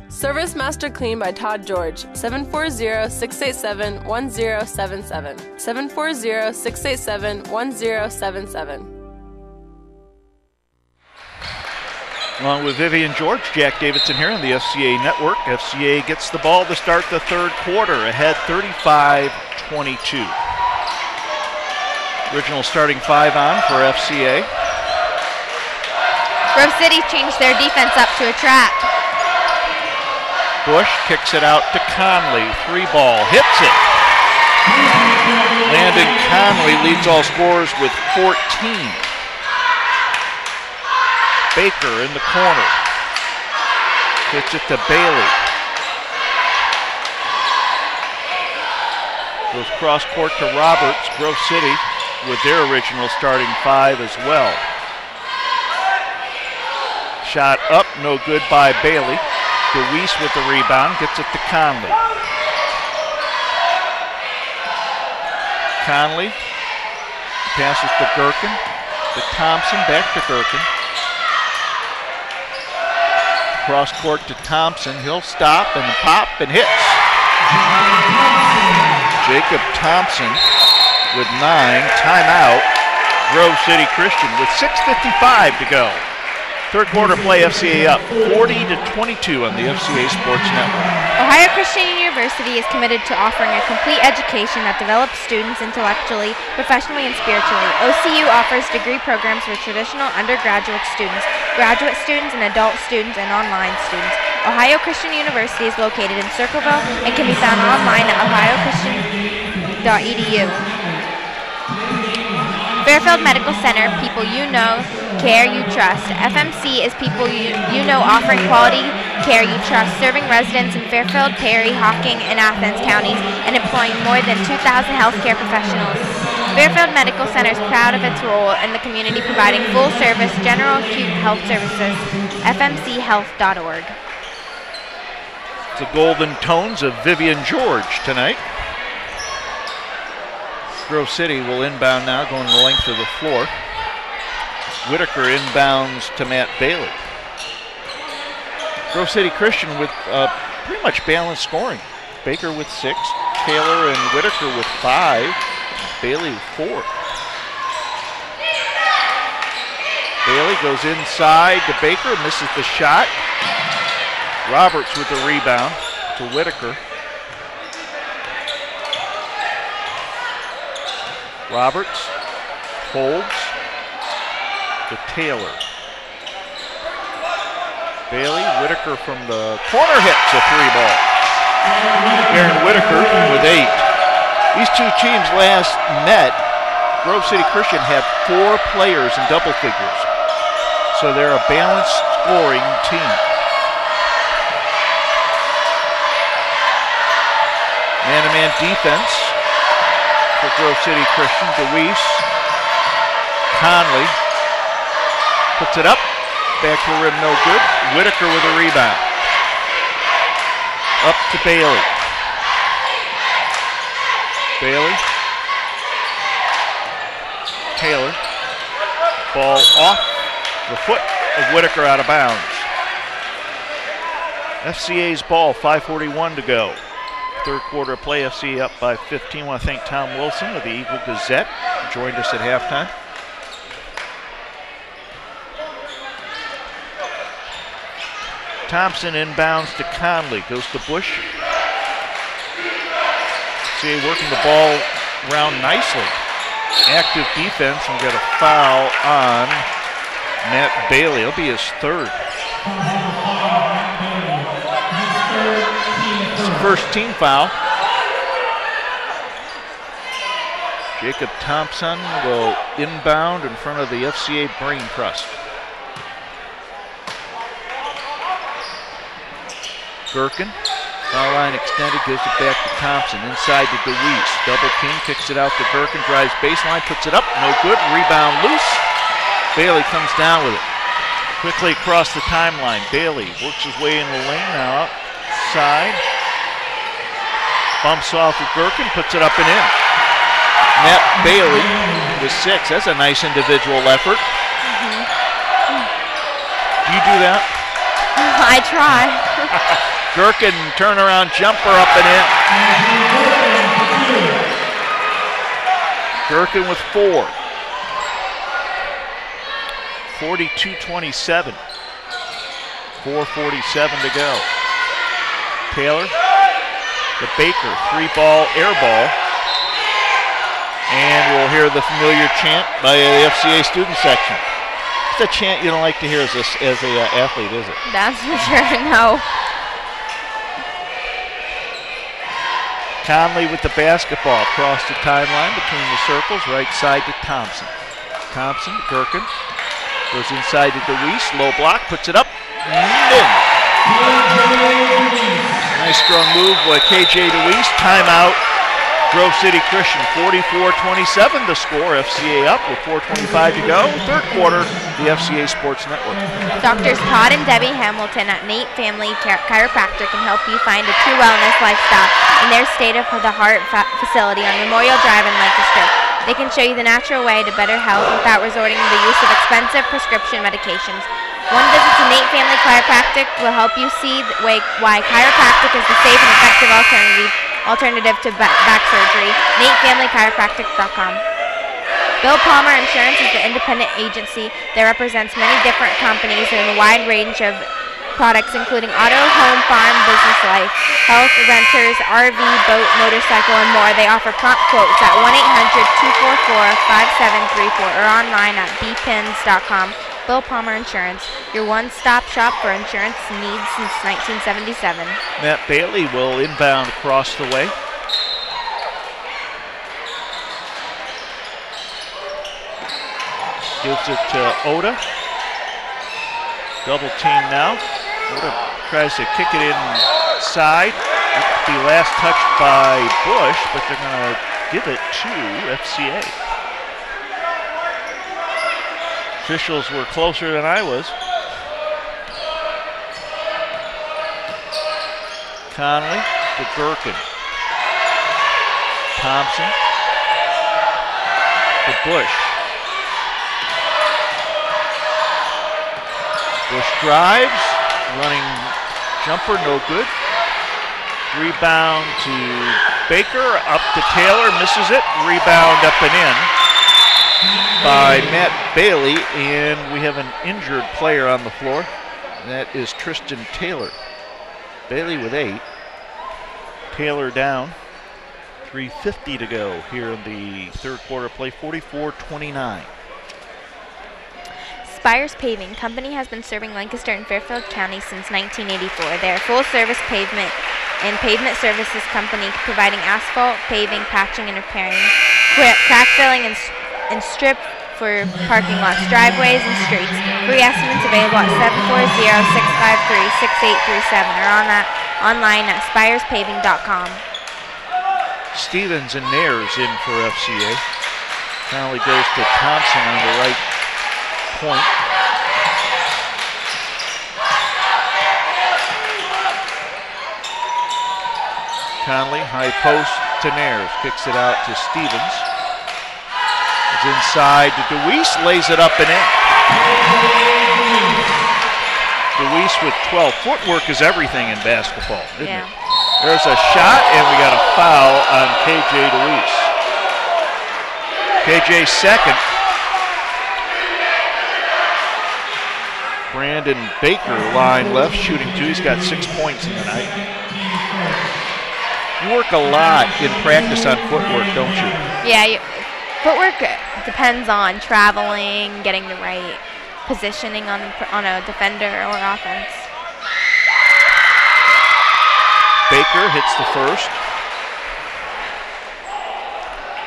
Service Master Clean by Todd George, 740-687-1077. 740-687-1077. Along with Vivian George, Jack Davidson here on the FCA Network. FCA gets the ball to start the third quarter, ahead 35-22. Original starting five on for FCA. Grove City changed their defense up to a trap. Bush kicks it out to Conley. 3-ball, hits it. Landon Conley leads all scorers with 14. Baker in the corner. Hits it to Bailey. Goes cross court to Roberts. Grove City with their original starting five as well. Shot up, no good by Bailey. DeWeese with the rebound, gets it to Conley. Conley passes to Gherkin, to Thompson, back to Gherkin. Cross court to Thompson, he'll stop and pop and hits. Jacob Thompson with 9, timeout. Grove City Christian with 6:55 to go. Third quarter play, FCA up 40-22 on the FCA Sports Network. Ohio Christian University is committed to offering a complete education that develops students intellectually, professionally, and spiritually. OCU offers degree programs for traditional undergraduate students, graduate students, and adult students, and online students. Ohio Christian University is located in Circleville and can be found online at ohiochristian.edu. Fairfield Medical Center, people you know, care you trust. FMC is people you know offering quality care you trust, serving residents in Fairfield, Perry, Hocking, and Athens counties, and employing more than 2,000 healthcare professionals. Fairfield Medical Center is proud of its role in the community, providing full-service general acute health services. FMChealth.org. The golden tones of Vivian George tonight. Grove City will inbound now, going the length of the floor. Whitaker inbounds to Matt Bailey. Grove City Christian with pretty much balanced scoring. Baker with 6, Taylor and Whitaker with 5, Bailey with 4. Bailey goes inside to Baker, misses the shot. Roberts with the rebound to Whitaker. Roberts holds to Taylor. Bailey, Whitaker from the corner hits a 3-ball. Aaron Whitaker with 8. These two teams last met. Grove City Christian had 4 players in double figures. So they're a balanced scoring team. Man-to-man defense for Grove City Christian. DeWeese, Conley puts it up. Back to the rim, no good. Whitaker with a rebound. Up to Bailey. Bailey. Taylor. Ball off the foot of Whitaker, out of bounds. FCA's ball, 5:41 to go. Third quarter of play, FCA up by 15. I want to thank Tom Wilson of the Eagle Gazette, who joined us at halftime. Thompson inbounds to Conley, goes to Bush. FCA working the ball around nicely. Active defense, and we got a foul on Matt Bailey. It'll be his third. It's the first team foul. Jacob Thompson will inbound in front of the FCA Brain Trust. Gherkin, foul line extended, gives it back to Thompson. Inside to DeWeese. Double team, kicks it out to Gherkin, drives baseline, puts it up, no good. Rebound loose. Bailey comes down with it. Quickly across the timeline. Bailey works his way in the lane, now outside. Bumps off of Gherkin, puts it up and in. Matt Bailey with 6. That's a nice individual effort. Do you do that? I try. Gherkin turnaround jumper up and in. Gherkin with 4. 42-27. 4:47 to go. Taylor to Baker. 3-ball air ball. And we'll hear the familiar chant by the FCA student section. It's a chant you don't like to hear as a athlete, is it? That's for sure, no. Conley with the basketball across the timeline between the circles, right side to Thompson. Thompson, Gherkin, goes inside to DeWeese, low block, puts it up, and in. Nice strong move by KJ DeWeese. Timeout, Grove City Christian. 44-27 the score. FCA up with 4:25 to go. Third quarter, the FCA Sports Network. Doctors Todd and Debbie Hamilton at Nate Family Chiropractic can help you find a true wellness lifestyle in their state-of-the-art facility on Memorial Drive in Lancaster. They can show you the natural way to better health without resorting to the use of expensive prescription medications. One visit to Nate Family Chiropractic will help you see why chiropractic is the safe and effective alternative to back surgery. NateFamilyChiropractic.com. Bill Palmer Insurance is the independent agency that represents many different companies in a wide range of products, including auto, home, farm, business, life, health, renters, RV, boat, motorcycle, and more. They offer prompt quotes at 1-800-244-5734 or online at bpins.com. Bill Palmer Insurance, your one-stop shop for insurance needs since 1977. Matt Bailey will inbound across the way. Gives it to Oda. Double team now. Oda tries to kick it inside. It could be last touched by Bush, but they're going to give it to FCA. Officials were closer than I was. Conley to Gherkin. Thompson to Bush. Bush drives, running jumper, no good. Rebound to Baker, up to Taylor, misses it. Rebound up and in by Matt Bailey, and we have an injured player on the floor. That is Tristan Taylor. Bailey with 8. Taylor down. 3:50 to go here in the third quarter play. 44-29. Spires Paving Company has been serving Lancaster and Fairfield County since 1984. They are a full-service pavement and pavement services company providing asphalt, paving, patching, and repairing, crack filling, and strip for parking lots, driveways, and streets. Free estimates available at 740-653-6837 or online at spirespaving.com. Stevens and Nares in for FCA. Finally goes to Thompson on the right point. Conley, high post to Nares, kicks it out to Stevens. It's inside to DeWeese, lays it up and in. DeWeese with 12. Footwork is everything in basketball, isn't it? There's a shot, and we got a foul on KJ DeWeese. KJ's second. Brandon Baker line left, shooting 2. He's got 6 points in the night. You work a lot in practice on footwork, don't you? Yeah, footwork depends on traveling, getting the right positioning on a defender or offense. Baker hits the first.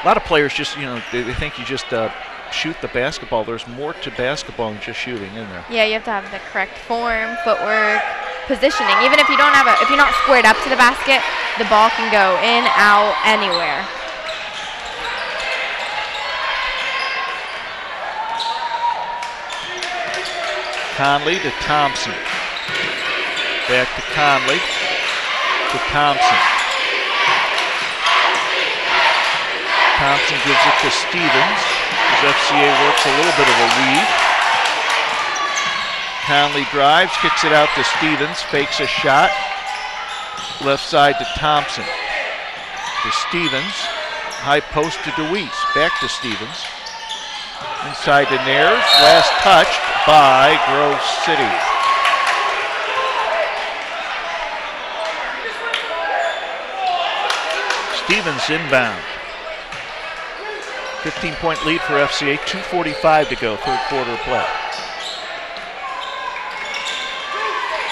A lot of players just, they think you just shoot the basketball. There's more to basketball than just shooting, isn't there? Yeah, you have to have the correct form, footwork, positioning. Even if you don't have if you're not squared up to the basket, the ball can go in, out, anywhere. Conley to Thompson. Back to Conley to Thompson. Thompson gives it to Stevens as FCA works a little bit of a weave. Conley drives, kicks it out to Stevens, fakes a shot. Left side to Thompson. To Stevens. High post to DeWeese. Back to Stevens. Inside to Nares. Last touched by Grove City. Stevens inbound. 15-point lead for FCA. 2:45 to go, third quarter play.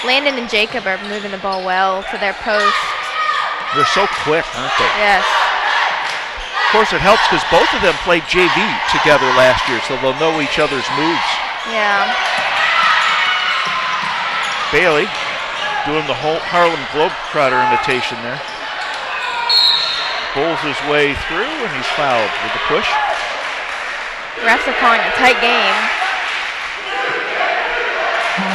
Landon and Jacob are moving the ball well to their post. They're so quick, aren't they? Yes. Of course, it helps because both of them played JV together last year, so they'll know each other's moves. Yeah. Bailey doing the whole Harlem Globetrotter imitation there. Bowls his way through, and he's fouled with the push. Refs are calling a tight game.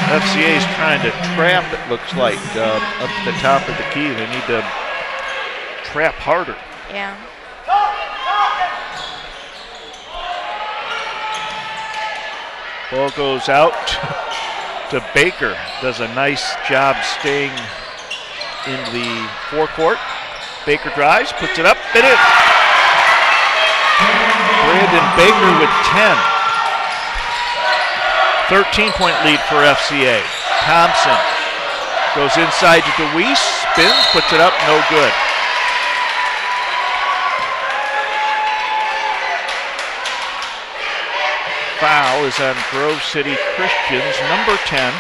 FCA is trying to trap, it looks like, up at the top of the key. They need to trap harder. Yeah. Ball goes out to Baker. Does a nice job staying in the forecourt. Baker drives, puts it up, and in. Brandon Baker with 10. 13-point lead for FCA. Thompson goes inside to DeWeese, spins, puts it up, no good. Foul is on Grove City Christians, number 10.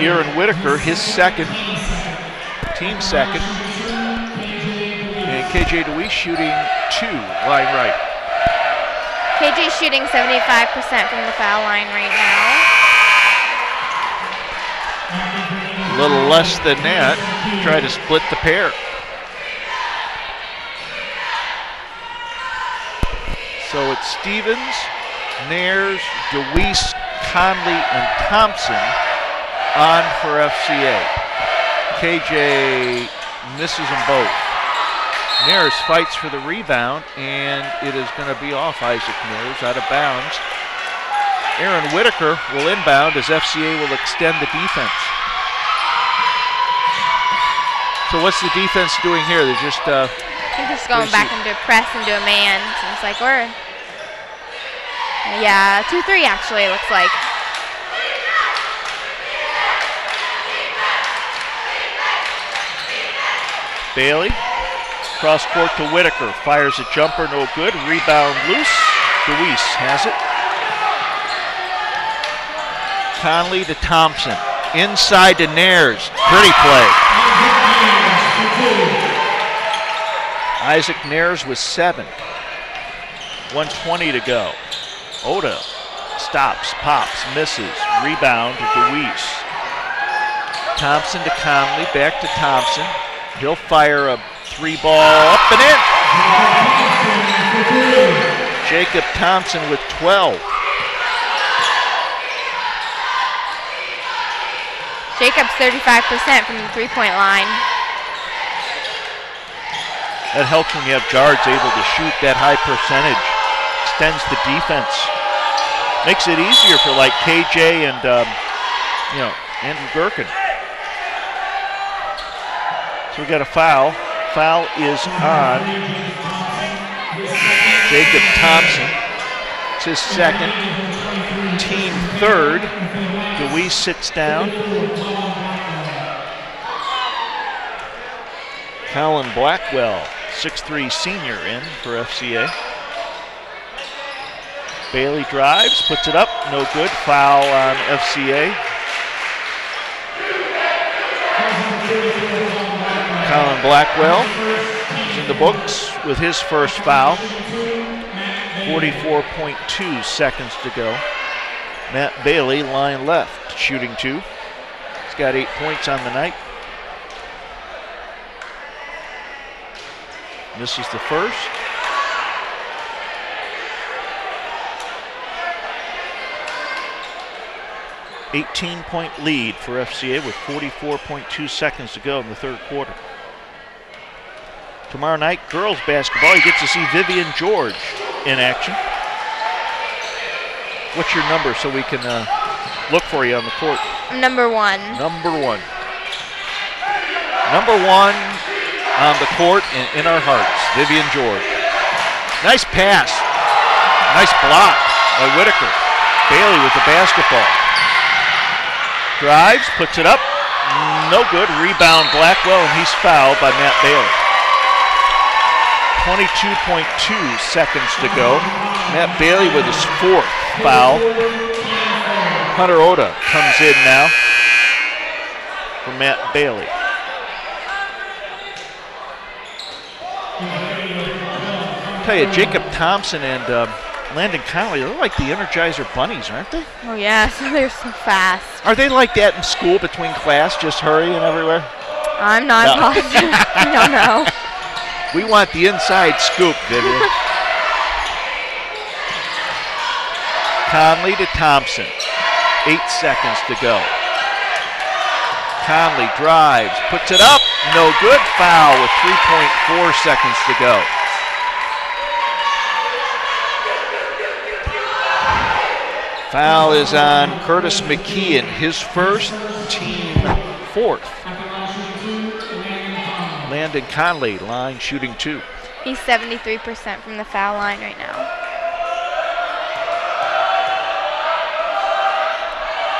Aaron Whitaker, his second, team second. And KJ DeWeese shooting 2, line right. KJ's shooting 75% from the foul line right now. A little less than that. Try to split the pair. So it's Stevens, Nares, DeWeese, Conley, and Thompson on for FCA. KJ misses them both. Nares fights for the rebound, and it is going to be off Isaac Nares, out of bounds. Aaron Whitaker will inbound as FCA will extend the defense. So what's the defense doing here? They're just I think just going back into a press into a man. Seems like we're, yeah, 2-3 actually, it looks like. Bailey, cross court to Whitaker, fires a jumper, no good. Rebound loose. DeWeese has it. Conley to Thompson. Inside to Nares. Pretty play. Isaac Nares with 7. 1:20 to go. Oda stops, pops, misses. Rebound to DeWeese. Thompson to Conley, back to Thompson. He'll fire a 3-ball up and in. Jacob Thompson with 12. Jacob's 35% from the three-point line. That helps when you have guards able to shoot that high percentage. Extends the defense. Makes it easier for like KJ and Andrew Gherkin. So we got a foul. Foul is on Jacob Thompson. It's his second, team third. DeWeese sits down. Colin Blackwell, 6'3" senior, in for FCA. Bailey drives, puts it up, no good. Foul on FCA. Colin Blackwell is in the books with his first foul. 44.2 seconds to go. Matt Bailey, line left, shooting 2. He's got 8 points on the night. This is the first. $18-point lead for FCA with 44.2 seconds to go in the third quarter. Tomorrow night, girls basketball, you get to see Vivian George in action. What's your number so we can look for you on the court? Number 1. Number 1. Number 1 on the court and in our hearts, Vivian George. Nice pass. Nice block by Whitaker. Bailey with the basketball. Drives, puts it up. No good. Rebound Blackwell, and he's fouled by Matt Bailey. 22.2 seconds to go. Matt Bailey with his 4th foul. Hunter Oda comes in now for Matt Bailey. I'll tell you, Jacob Thompson and Landon Conley, they're like the Energizer Bunnies, aren't they? Oh, yes, they're so fast. Are they like that in school between class, just hurrying everywhere? I'm not positive. I don't know. We want the inside scoop, Vivian. Conley to Thompson. 8 seconds to go. Conley drives, puts it up. No good. Foul with 3.4 seconds to go. Foul is on Curtis McKeon, his first, team 4th. Landon Conley, line shooting 2. He's 73% from the foul line right now.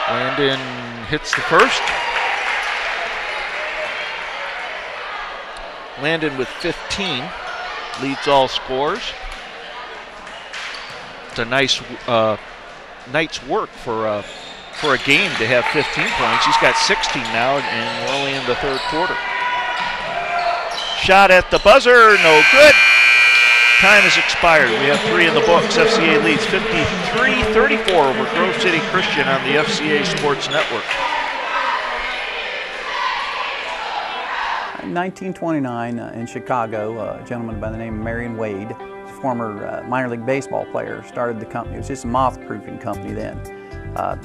Landon hits the first. Landon with 15, leads all scorers. It's a nice night's work for a game to have 15 points. He's got 16 now, and we're only in the third quarter. Shot at the buzzer, no good. Time has expired. We have 3 in the books. FCA leads 53-34 over Grove City Christian on the FCA Sports Network. In 1929 in Chicago, a gentleman by the name of Marion Wade, former minor league baseball player, started the company. It was just a moth-proofing company then.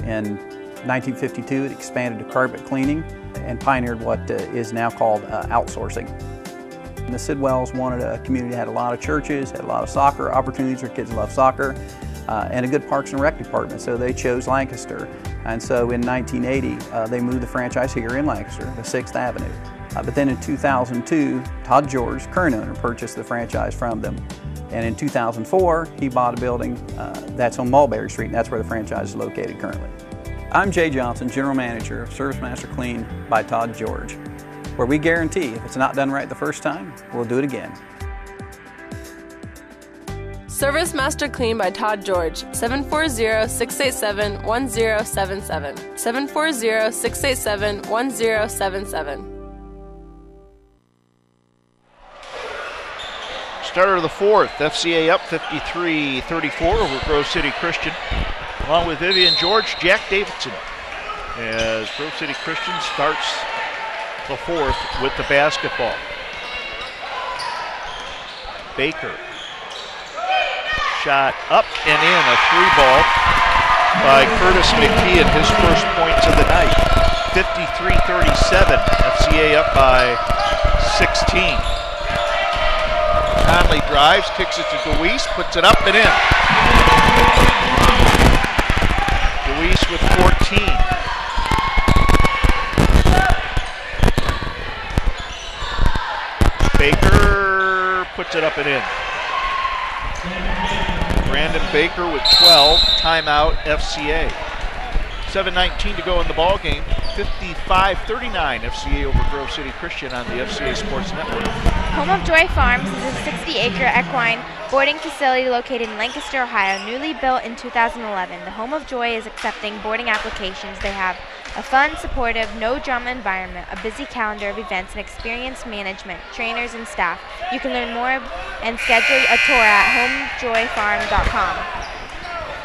In 1952, it expanded to carpet cleaning and pioneered what is now called outsourcing. And the Sidwells wanted a community that had a lot of churches, had a lot of soccer opportunities where kids love soccer, and a good Parks and Rec department, so they chose Lancaster. And so in 1980, they moved the franchise here in Lancaster to 6th Avenue. But then in 2002, Todd George, current owner, purchased the franchise from them. And in 2004, he bought a building that's on Mulberry Street, and that's where the franchise is located currently. I'm Jay Johnson, General Manager of Service Master Clean by Todd George, where we guarantee if it's not done right the first time, we'll do it again. Service Master Clean by Todd George, 740-687-1077. 740-687-1077. Starter of the fourth, FCA up 53-34 over Grove City Christian. Along with Vivian George, Jack Davidson. As Grove City Christian starts the fourth with the basketball. Baker. Shot up and in, a three ball by Curtis McKee and his first points of the night. 53-37, FCA up by 16. Conley drives, kicks it to DeWeese, puts it up and in. DeWeese with 14. Baker puts it up and in. Brandon Baker with 12, timeout FCA. 7:19 to go in the ball game. 55-39 FCA over Grove City Christian on the FCA Sports Network. Home of Joy Farms is a 60-acre equine boarding facility located in Lancaster, Ohio, newly built in 2011. The Home of Joy is accepting boarding applications. They have a fun, supportive, no-drama environment, a busy calendar of events, and experienced management, trainers, and staff. You can learn more and schedule a tour at homejoyfarm.com.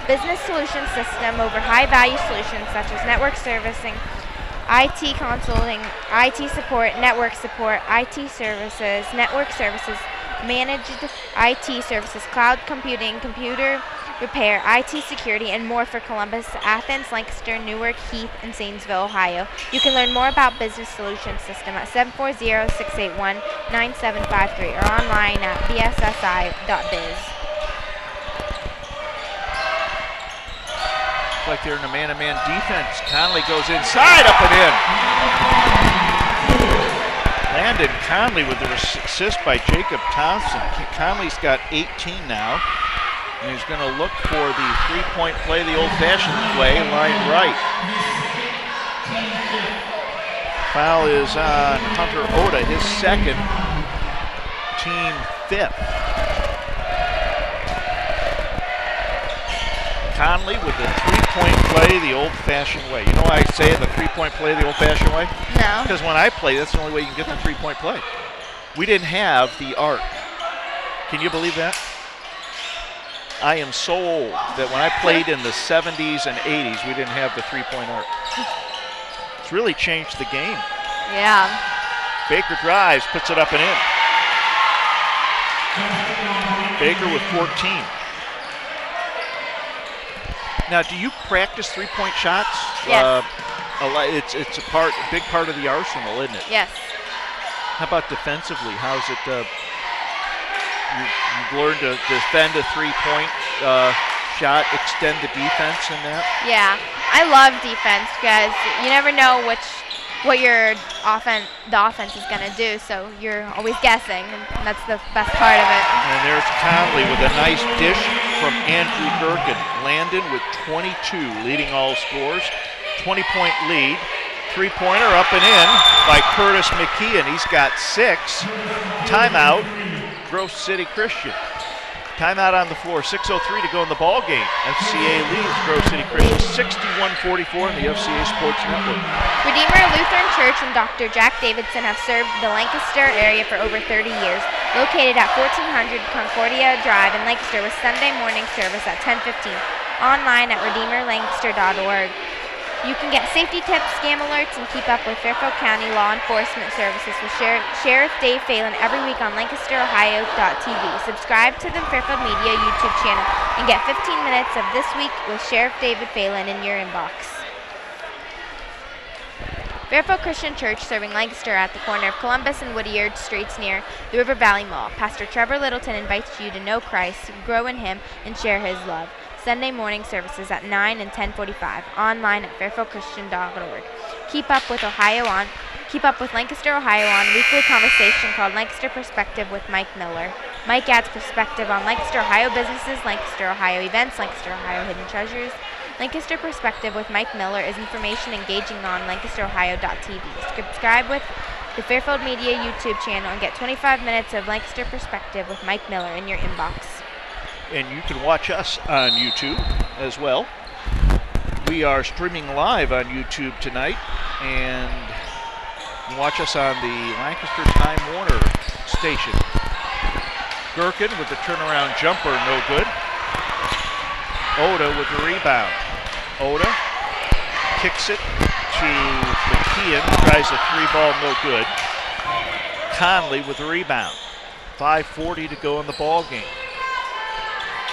Business solution system over high-value solutions such as network servicing, IT consulting, IT support, network support, IT services, network services, managed IT services, cloud computing, computer repair, IT security, and more for Columbus, Athens, Lancaster, Newark, Heath, and Zanesville, Ohio. You can learn more about Business Solutions System at 740-681-9753 or online at bssi.biz. Like they're in a man-to-man defense. Conley goes inside, up and in. Landon Conley with the assist by Jacob Thompson. Conley's got 18 now. And he's going to look for the three-point play, the old-fashioned play, line right. Foul is on Hunter Oda, his second, team fifth. Conley with the three-point play the old-fashioned way. You know why I say the three-point play the old-fashioned way? No. Because when I play, that's the only way you can get the three-point play. We didn't have the arc. Can you believe that? I am so old that when I played in the 70s and 80s, we didn't have the three-point arc. It's really changed the game. Yeah. Baker drives, puts it up and in. Baker with 14. Now, do you practice three-point shots? Yes. It's a big part of the arsenal, isn't it? Yes. How about defensively? How's it? You've learned to defend a three-point shot, extend the defense in that? Yeah, I love defense because you never know what the offense is going to do, so you're always guessing, and that's the best part of it. And there's Conley with a nice dish from Andrew Gerken. Landon with 22, leading all scores. 20-point lead. Three-pointer up and in by Curtis McKee, and he's got 6. Timeout, Grove City Christian. Timeout on the floor, 6:03 to go in the ball game. FCA leads Grove City Christian 61-44 on the FCA Sports Network. Redeemer Lutheran Church and Dr. Jack Davidson have served the Lancaster area for over 30 years. Located at 1400 Concordia Drive in Lancaster with Sunday morning service at 10:15. Online at redeemerlancaster.org. You can get safety tips, scam alerts, and keep up with Fairfield County law enforcement services with Sheriff Dave Phelan every week on LancasterOhio.tv. Subscribe to the Fairfield Media YouTube channel and get 15 minutes of This Week with Sheriff David Phelan in your inbox. Fairfield Christian Church serving Lancaster at the corner of Columbus and Whittier Streets near the River Valley Mall. Pastor Trevor Littleton invites you to know Christ, grow in Him, and share His love. Sunday morning services at 9 and 10:45. Online at fairfieldchristian.org. Keep up with Lancaster, Ohio on weekly conversation called Lancaster Perspective with Mike Miller. Mike adds perspective on Lancaster, Ohio businesses, Lancaster, Ohio events, Lancaster, Ohio hidden treasures. Lancaster Perspective with Mike Miller is information engaging on LancasterOhio.tv. Subscribe with the Fairfield Media YouTube channel and get 25 minutes of Lancaster Perspective with Mike Miller in your inbox. And you can watch us on YouTube as well. We are streaming live on YouTube tonight, and you can watch us on the Lancaster Time Warner station. Gherkin with the turnaround jumper, no good. Oda with the rebound. Oda kicks it to McKeon, tries a three ball, no good. Conley with the rebound. 5:40 to go in the ball game.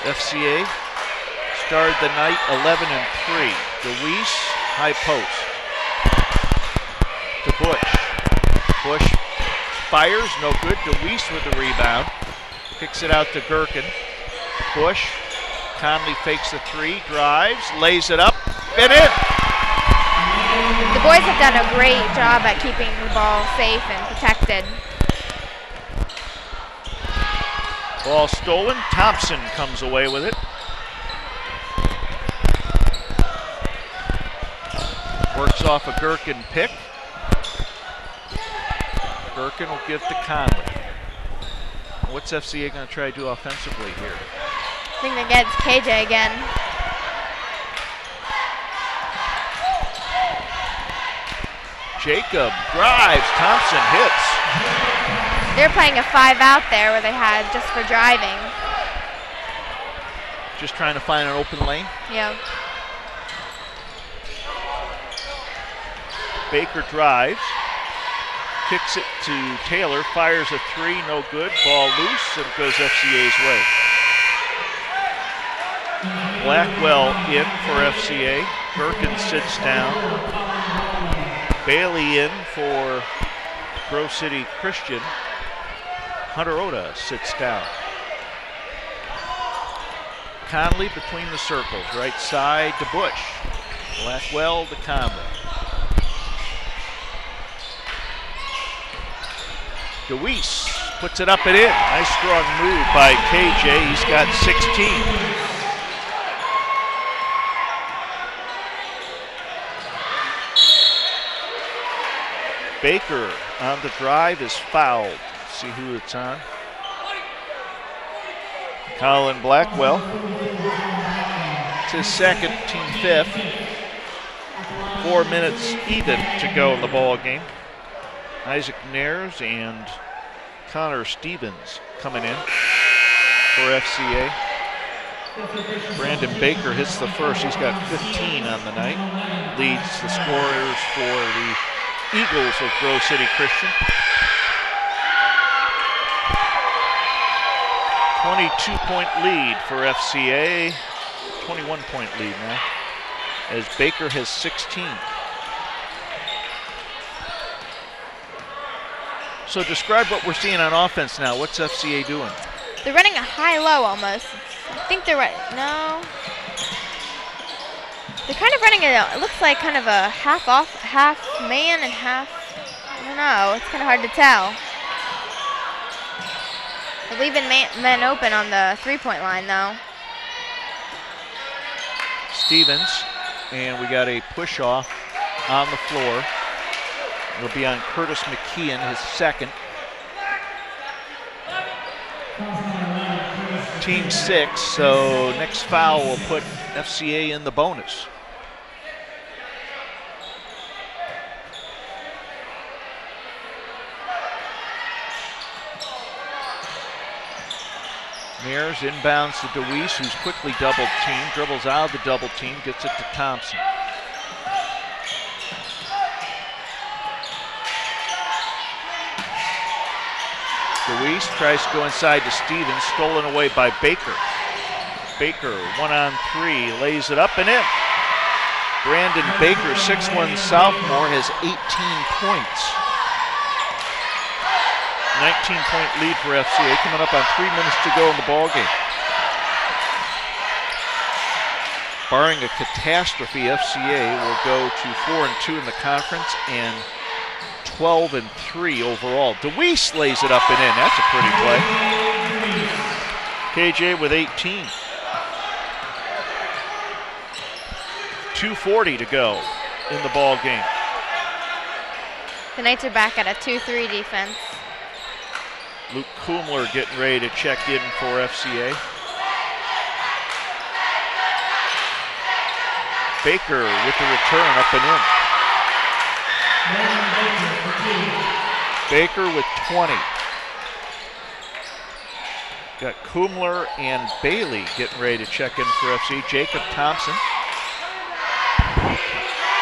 FCA started the night 11-3. DeWeese, high post. To Bush. Bush fires, no good. DeWeese with the rebound. Kicks it out to Gherkin. Bush. Conley fakes the three, drives, lays it up, and in. The boys have done a great job at keeping the ball safe and protected. Ball stolen. Thompson comes away with it. Works off a Gherkin pick. Gherkin will give to Conley. What's FCA going to try to do offensively here? I think they get KJ again. Jacob drives. Thompson hits. They're playing a 5 out there where they had just for driving. Just trying to find an open lane. Yeah. Baker drives. Kicks it to Taylor. Fires a three. No good. Ball loose. And it goes FCA's way. Blackwell in for FCA. Gherkin sits down. Bailey in for Grove City Christian. Hunter Oda sits down. Conley between the circles. Right side to Bush. Blackwell to Conley. DeWeese puts it up and in. Nice strong move by KJ. He's got 16. Baker on the drive is fouled. Let's see who it's on. Colin Blackwell. It's his second, team fifth. 4 minutes even to go in the ball game. Isaac Nares and Connor Stevens coming in for FCA. Brandon Baker hits the first. He's got 15 on the night. Leads the scorers for the Eagles of Grove City Christian. 22-point lead for FCA. 21-point lead now, as Baker has 16. So describe what we're seeing on offense now. What's FCA doing? They're running a high-low almost. I think they're right. No. They're kind of running it looks like kind of a half off, half man and half, I don't know. It's kind of hard to tell. They're leaving men open on the three-point line though. Stevens, and we got a push-off on the floor. It'll be on Curtis McKeon, his second. Team 6, so next foul will put FCA in the bonus. Mears inbounds to DeWeese, who's quickly double teamed, dribbles out of the double team, gets it to Thompson. DeWeese tries to go inside to Stevens, stolen away by Baker. Baker, 1-on-3, lays it up and in. Brandon Baker, 6'1" sophomore, has 18 points. 19-point lead for FCA, coming up on 3 minutes to go in the ballgame. Barring a catastrophe, FCA will go to 4-2 in the conference and 12-3 overall. DeWeese lays it up and in. That's a pretty play. KJ with 18. 2:40 to go in the ball game. The Knights are back at a 2-3 defense. Luke Kumler getting ready to check in for FCA. Baker with the return up and in. Baker with 20. Got Kumler and Bailey getting ready to check in for FC. Jacob Thompson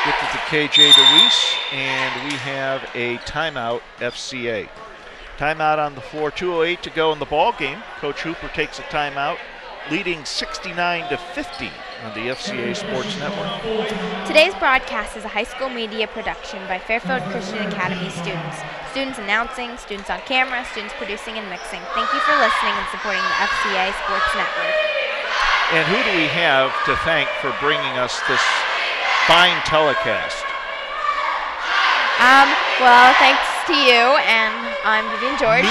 gets it to KJ DeWeese, and we have a timeout, FCA. Timeout on the floor, 2:08 to go in the ball game. Coach Hooper takes a timeout, leading 69-50 on the FCA Sports Network. Today's broadcast is a high school media production by Fairfield Christian Academy students. Students announcing, students on camera, students producing and mixing. Thank you for listening and supporting the FCA Sports Network. And who do we have to thank for bringing us this fine telecast? Well, thanks to you, and I'm Vivian George.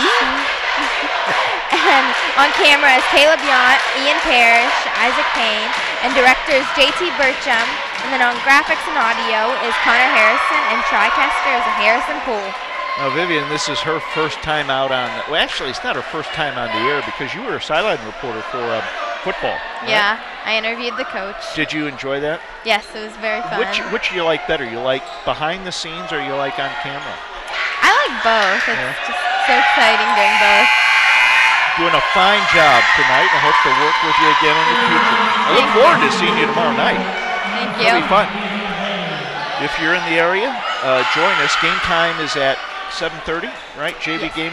And on camera is Caleb Yount, Ian Parrish, Isaac Payne, and directors JT Burcham. And then on graphics and audio is Connor Harrison, and TriCaster is Harrison Poole. Now, Vivian, this is her first time out on, well, actually, it's not her first time on the air because you were a sideline reporter for football. Right? Yeah, I interviewed the coach. Did you enjoy that? Yes, it was very fun. Which do you like better? You like behind the scenes or you like on camera? I like both. It's just so exciting doing both. Doing a fine job tonight. I hope to work with you again in the future. I look forward to seeing you tomorrow night. Thank you. It'll be fun. If you're in the area, join us. Game time is at 7:30, right? JV game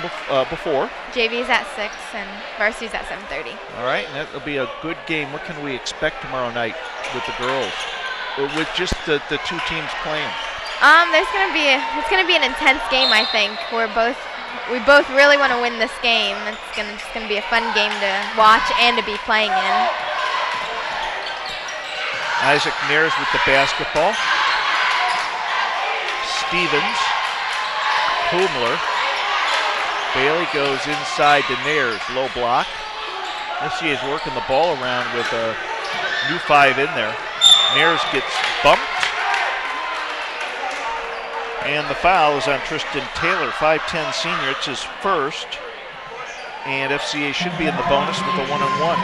before. JV is at 6 and varsity is at 7:30. All right, and that'll be a good game. What can we expect tomorrow night with the girls, or with just the two teams playing? It's gonna be an intense game. I think we both really want to win this game. It's just gonna be a fun game to watch and to be playing in. Isaac Nares with the basketball. Stevens. Kumler. Bailey goes inside to Nares, low block. FCA is working the ball around with a new 5 in there. Nares gets bumped. And the foul is on Tristan Taylor, 5'10 senior. It's his first. And FCA should be in the bonus with a 1-on-1.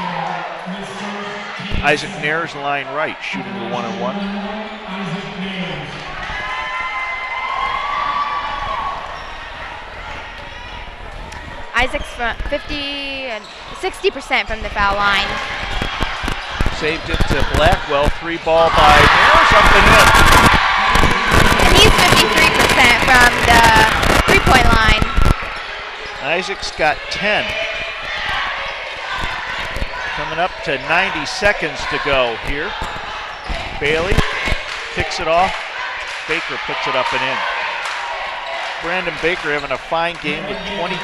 Isaac Nares, line right, shooting the 1-on-1. Isaac's from 60% from the foul line. Saved it to Blackwell. 3-ball by Nares, up and in. And he's 53% from the three-point line. Isaac's got 10. Coming up to 90 seconds to go here. Bailey kicks it off. Baker puts it up and in. Brandon Baker having a fine game with 22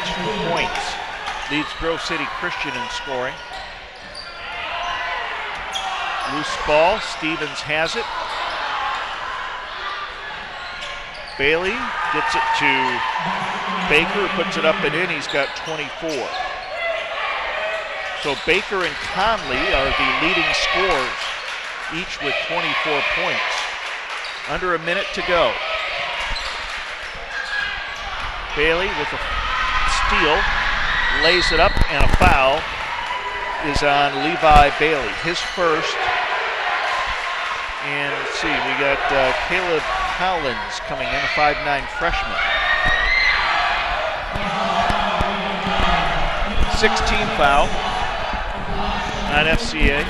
points. Leads Grove City Christian in scoring. Loose ball, Stevens has it. Bailey gets it to Baker, puts it up and in. He's got 24. So Baker and Conley are the leading scorers, each with 24 points. Under a minute to go. Bailey with a steal, lays it up, and a foul is on Levi Bailey, his first. And let's see, we got Caleb Collins coming in, a 5'9 freshman. 16 foul on FCA.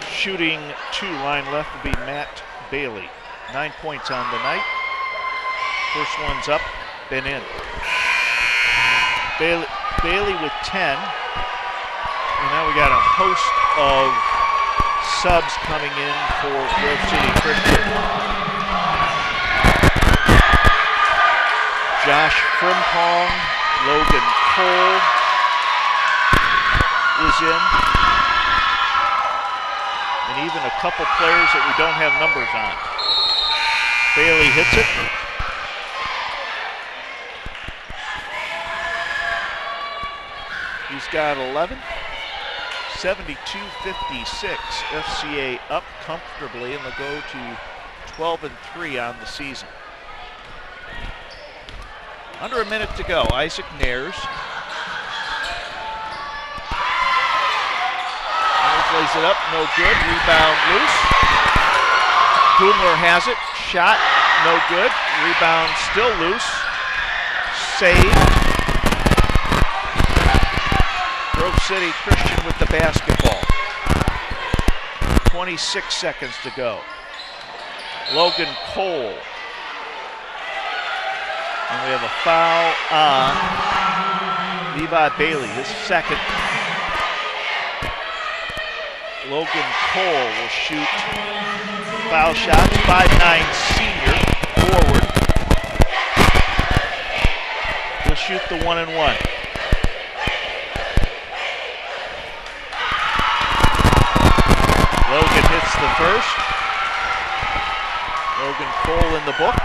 Shooting 2, line left will be Matt Bailey. 9 points on the night. First one's up, been in. Bailey with 10. And now we got a host of subs coming in for Grove City Christian. Josh Frimpong, Logan Cole is in. And even a couple players that we don't have numbers on. Bailey hits it. He's got 11. 72-56. FCA up comfortably, and they'll go to 12-3 on the season. Under a minute to go. Isaac Nares. Nares lays it up, no good. Rebound loose. Boomler has it. Shot, no good. Rebound still loose. Saved. Grove City Christian with the basketball. 26 seconds to go. Logan Cole. And we have a foul on Levi Bailey, his second. Logan Cole will shoot foul shots. 5'9" senior forward. He'll shoot the 1-and-1. Logan hits the first. Logan Cole in the book.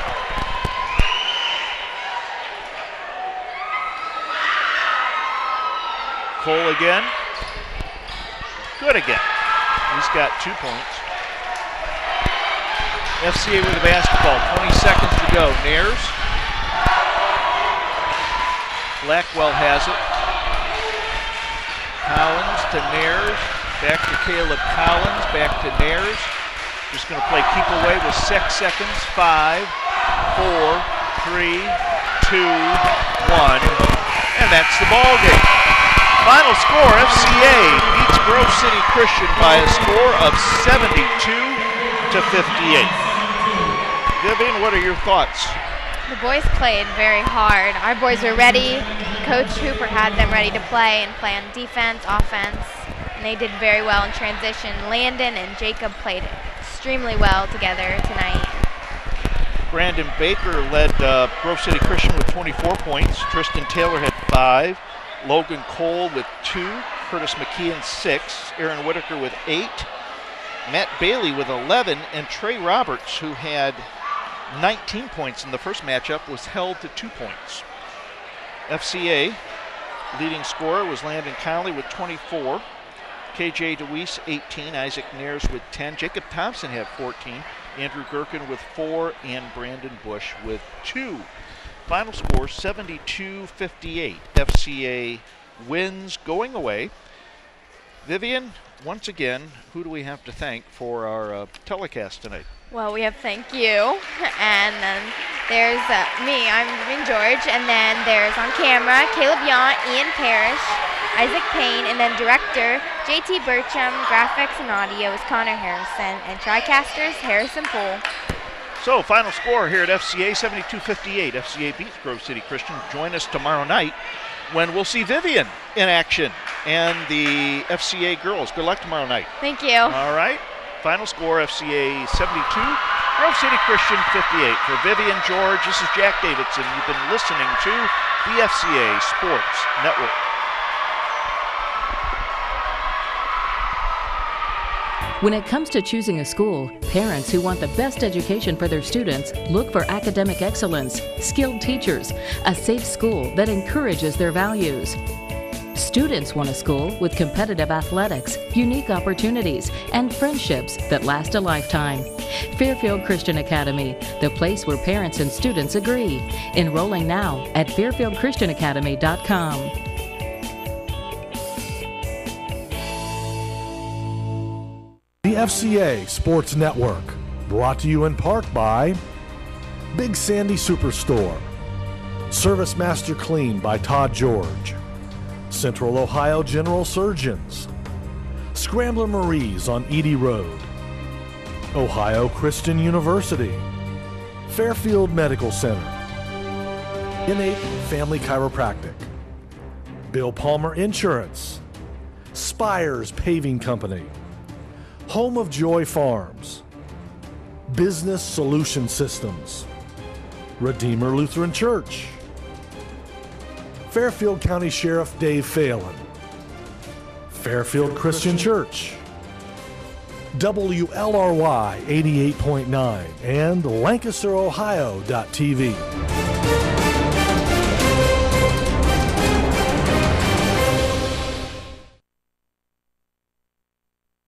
Cole again. Good again. He's got 2 points. FCA with the basketball. 20 seconds to go. Nares. Blackwell has it. Collins to Nares. Back to Caleb Collins. Back to Nares. Just going to play keep away with 6 seconds. 5, 4, 3, 2, 1. And that's the ball game. Final score, FCA beats Grove City Christian by a score of 72-58. Vivian, what are your thoughts? The boys played very hard. Our boys were ready. Coach Hooper had them ready to play and play on defense, offense, and they did very well in transition. Landon and Jacob played extremely well together tonight. Brandon Baker led Grove City Christian with 24 points. Tristan Taylor had 5. Logan Cole with 2, Curtis McKeon 6, Aaron Whitaker with 8, Matt Bailey with 11, and Trey Roberts, who had 19 points in the first matchup, was held to 2 points. FCA leading scorer was Landon Conley with 24, KJ DeWeese 18, Isaac Nares with 10, Jacob Thompson had 14, Andrew Gherkin with 4, and Brandon Bush with 2. Final score 72-58. FCA wins going away. Vivian, once again, who do we have to thank for our telecast tonight? Well, we have thank you, and then there's me, I'm Vivian George, and then there's on camera Caleb Yount, Ian Parrish, Isaac Payne, and then director JT Burcham, graphics and audio is Connor Harrison, and TriCasters Harrison Poole. So, final score here at FCA, 72-58. FCA beats Grove City Christian. Join us tomorrow night when we'll see Vivian in action and the FCA girls. Good luck tomorrow night. Thank you. All right. Final score, FCA 72, Grove City Christian 58. For Vivian George, this is Jack Davidson. You've been listening to the FCA Sports Network. When it comes to choosing a school, parents who want the best education for their students look for academic excellence, skilled teachers, a safe school that encourages their values. Students want a school with competitive athletics, unique opportunities, and friendships that last a lifetime. Fairfield Christian Academy, the place where parents and students agree. Enrolling now at fairfieldchristianacademy.com. The FCA Sports Network, brought to you in part by Big Sandy Superstore, Service Master Clean by Todd George, Central Ohio General Surgeons, Scrambler Marie's on Edie Road, Ohio Christian University, Fairfield Medical Center, Innate Family Chiropractic, Bill Palmer Insurance, Spires Paving Company, Home of Joy Farms, Business Solution Systems, Redeemer Lutheran Church, Fairfield County Sheriff Dave Phelan, Fairfield Christian Church, WLRY 88.9, and LancasterOhio.tv.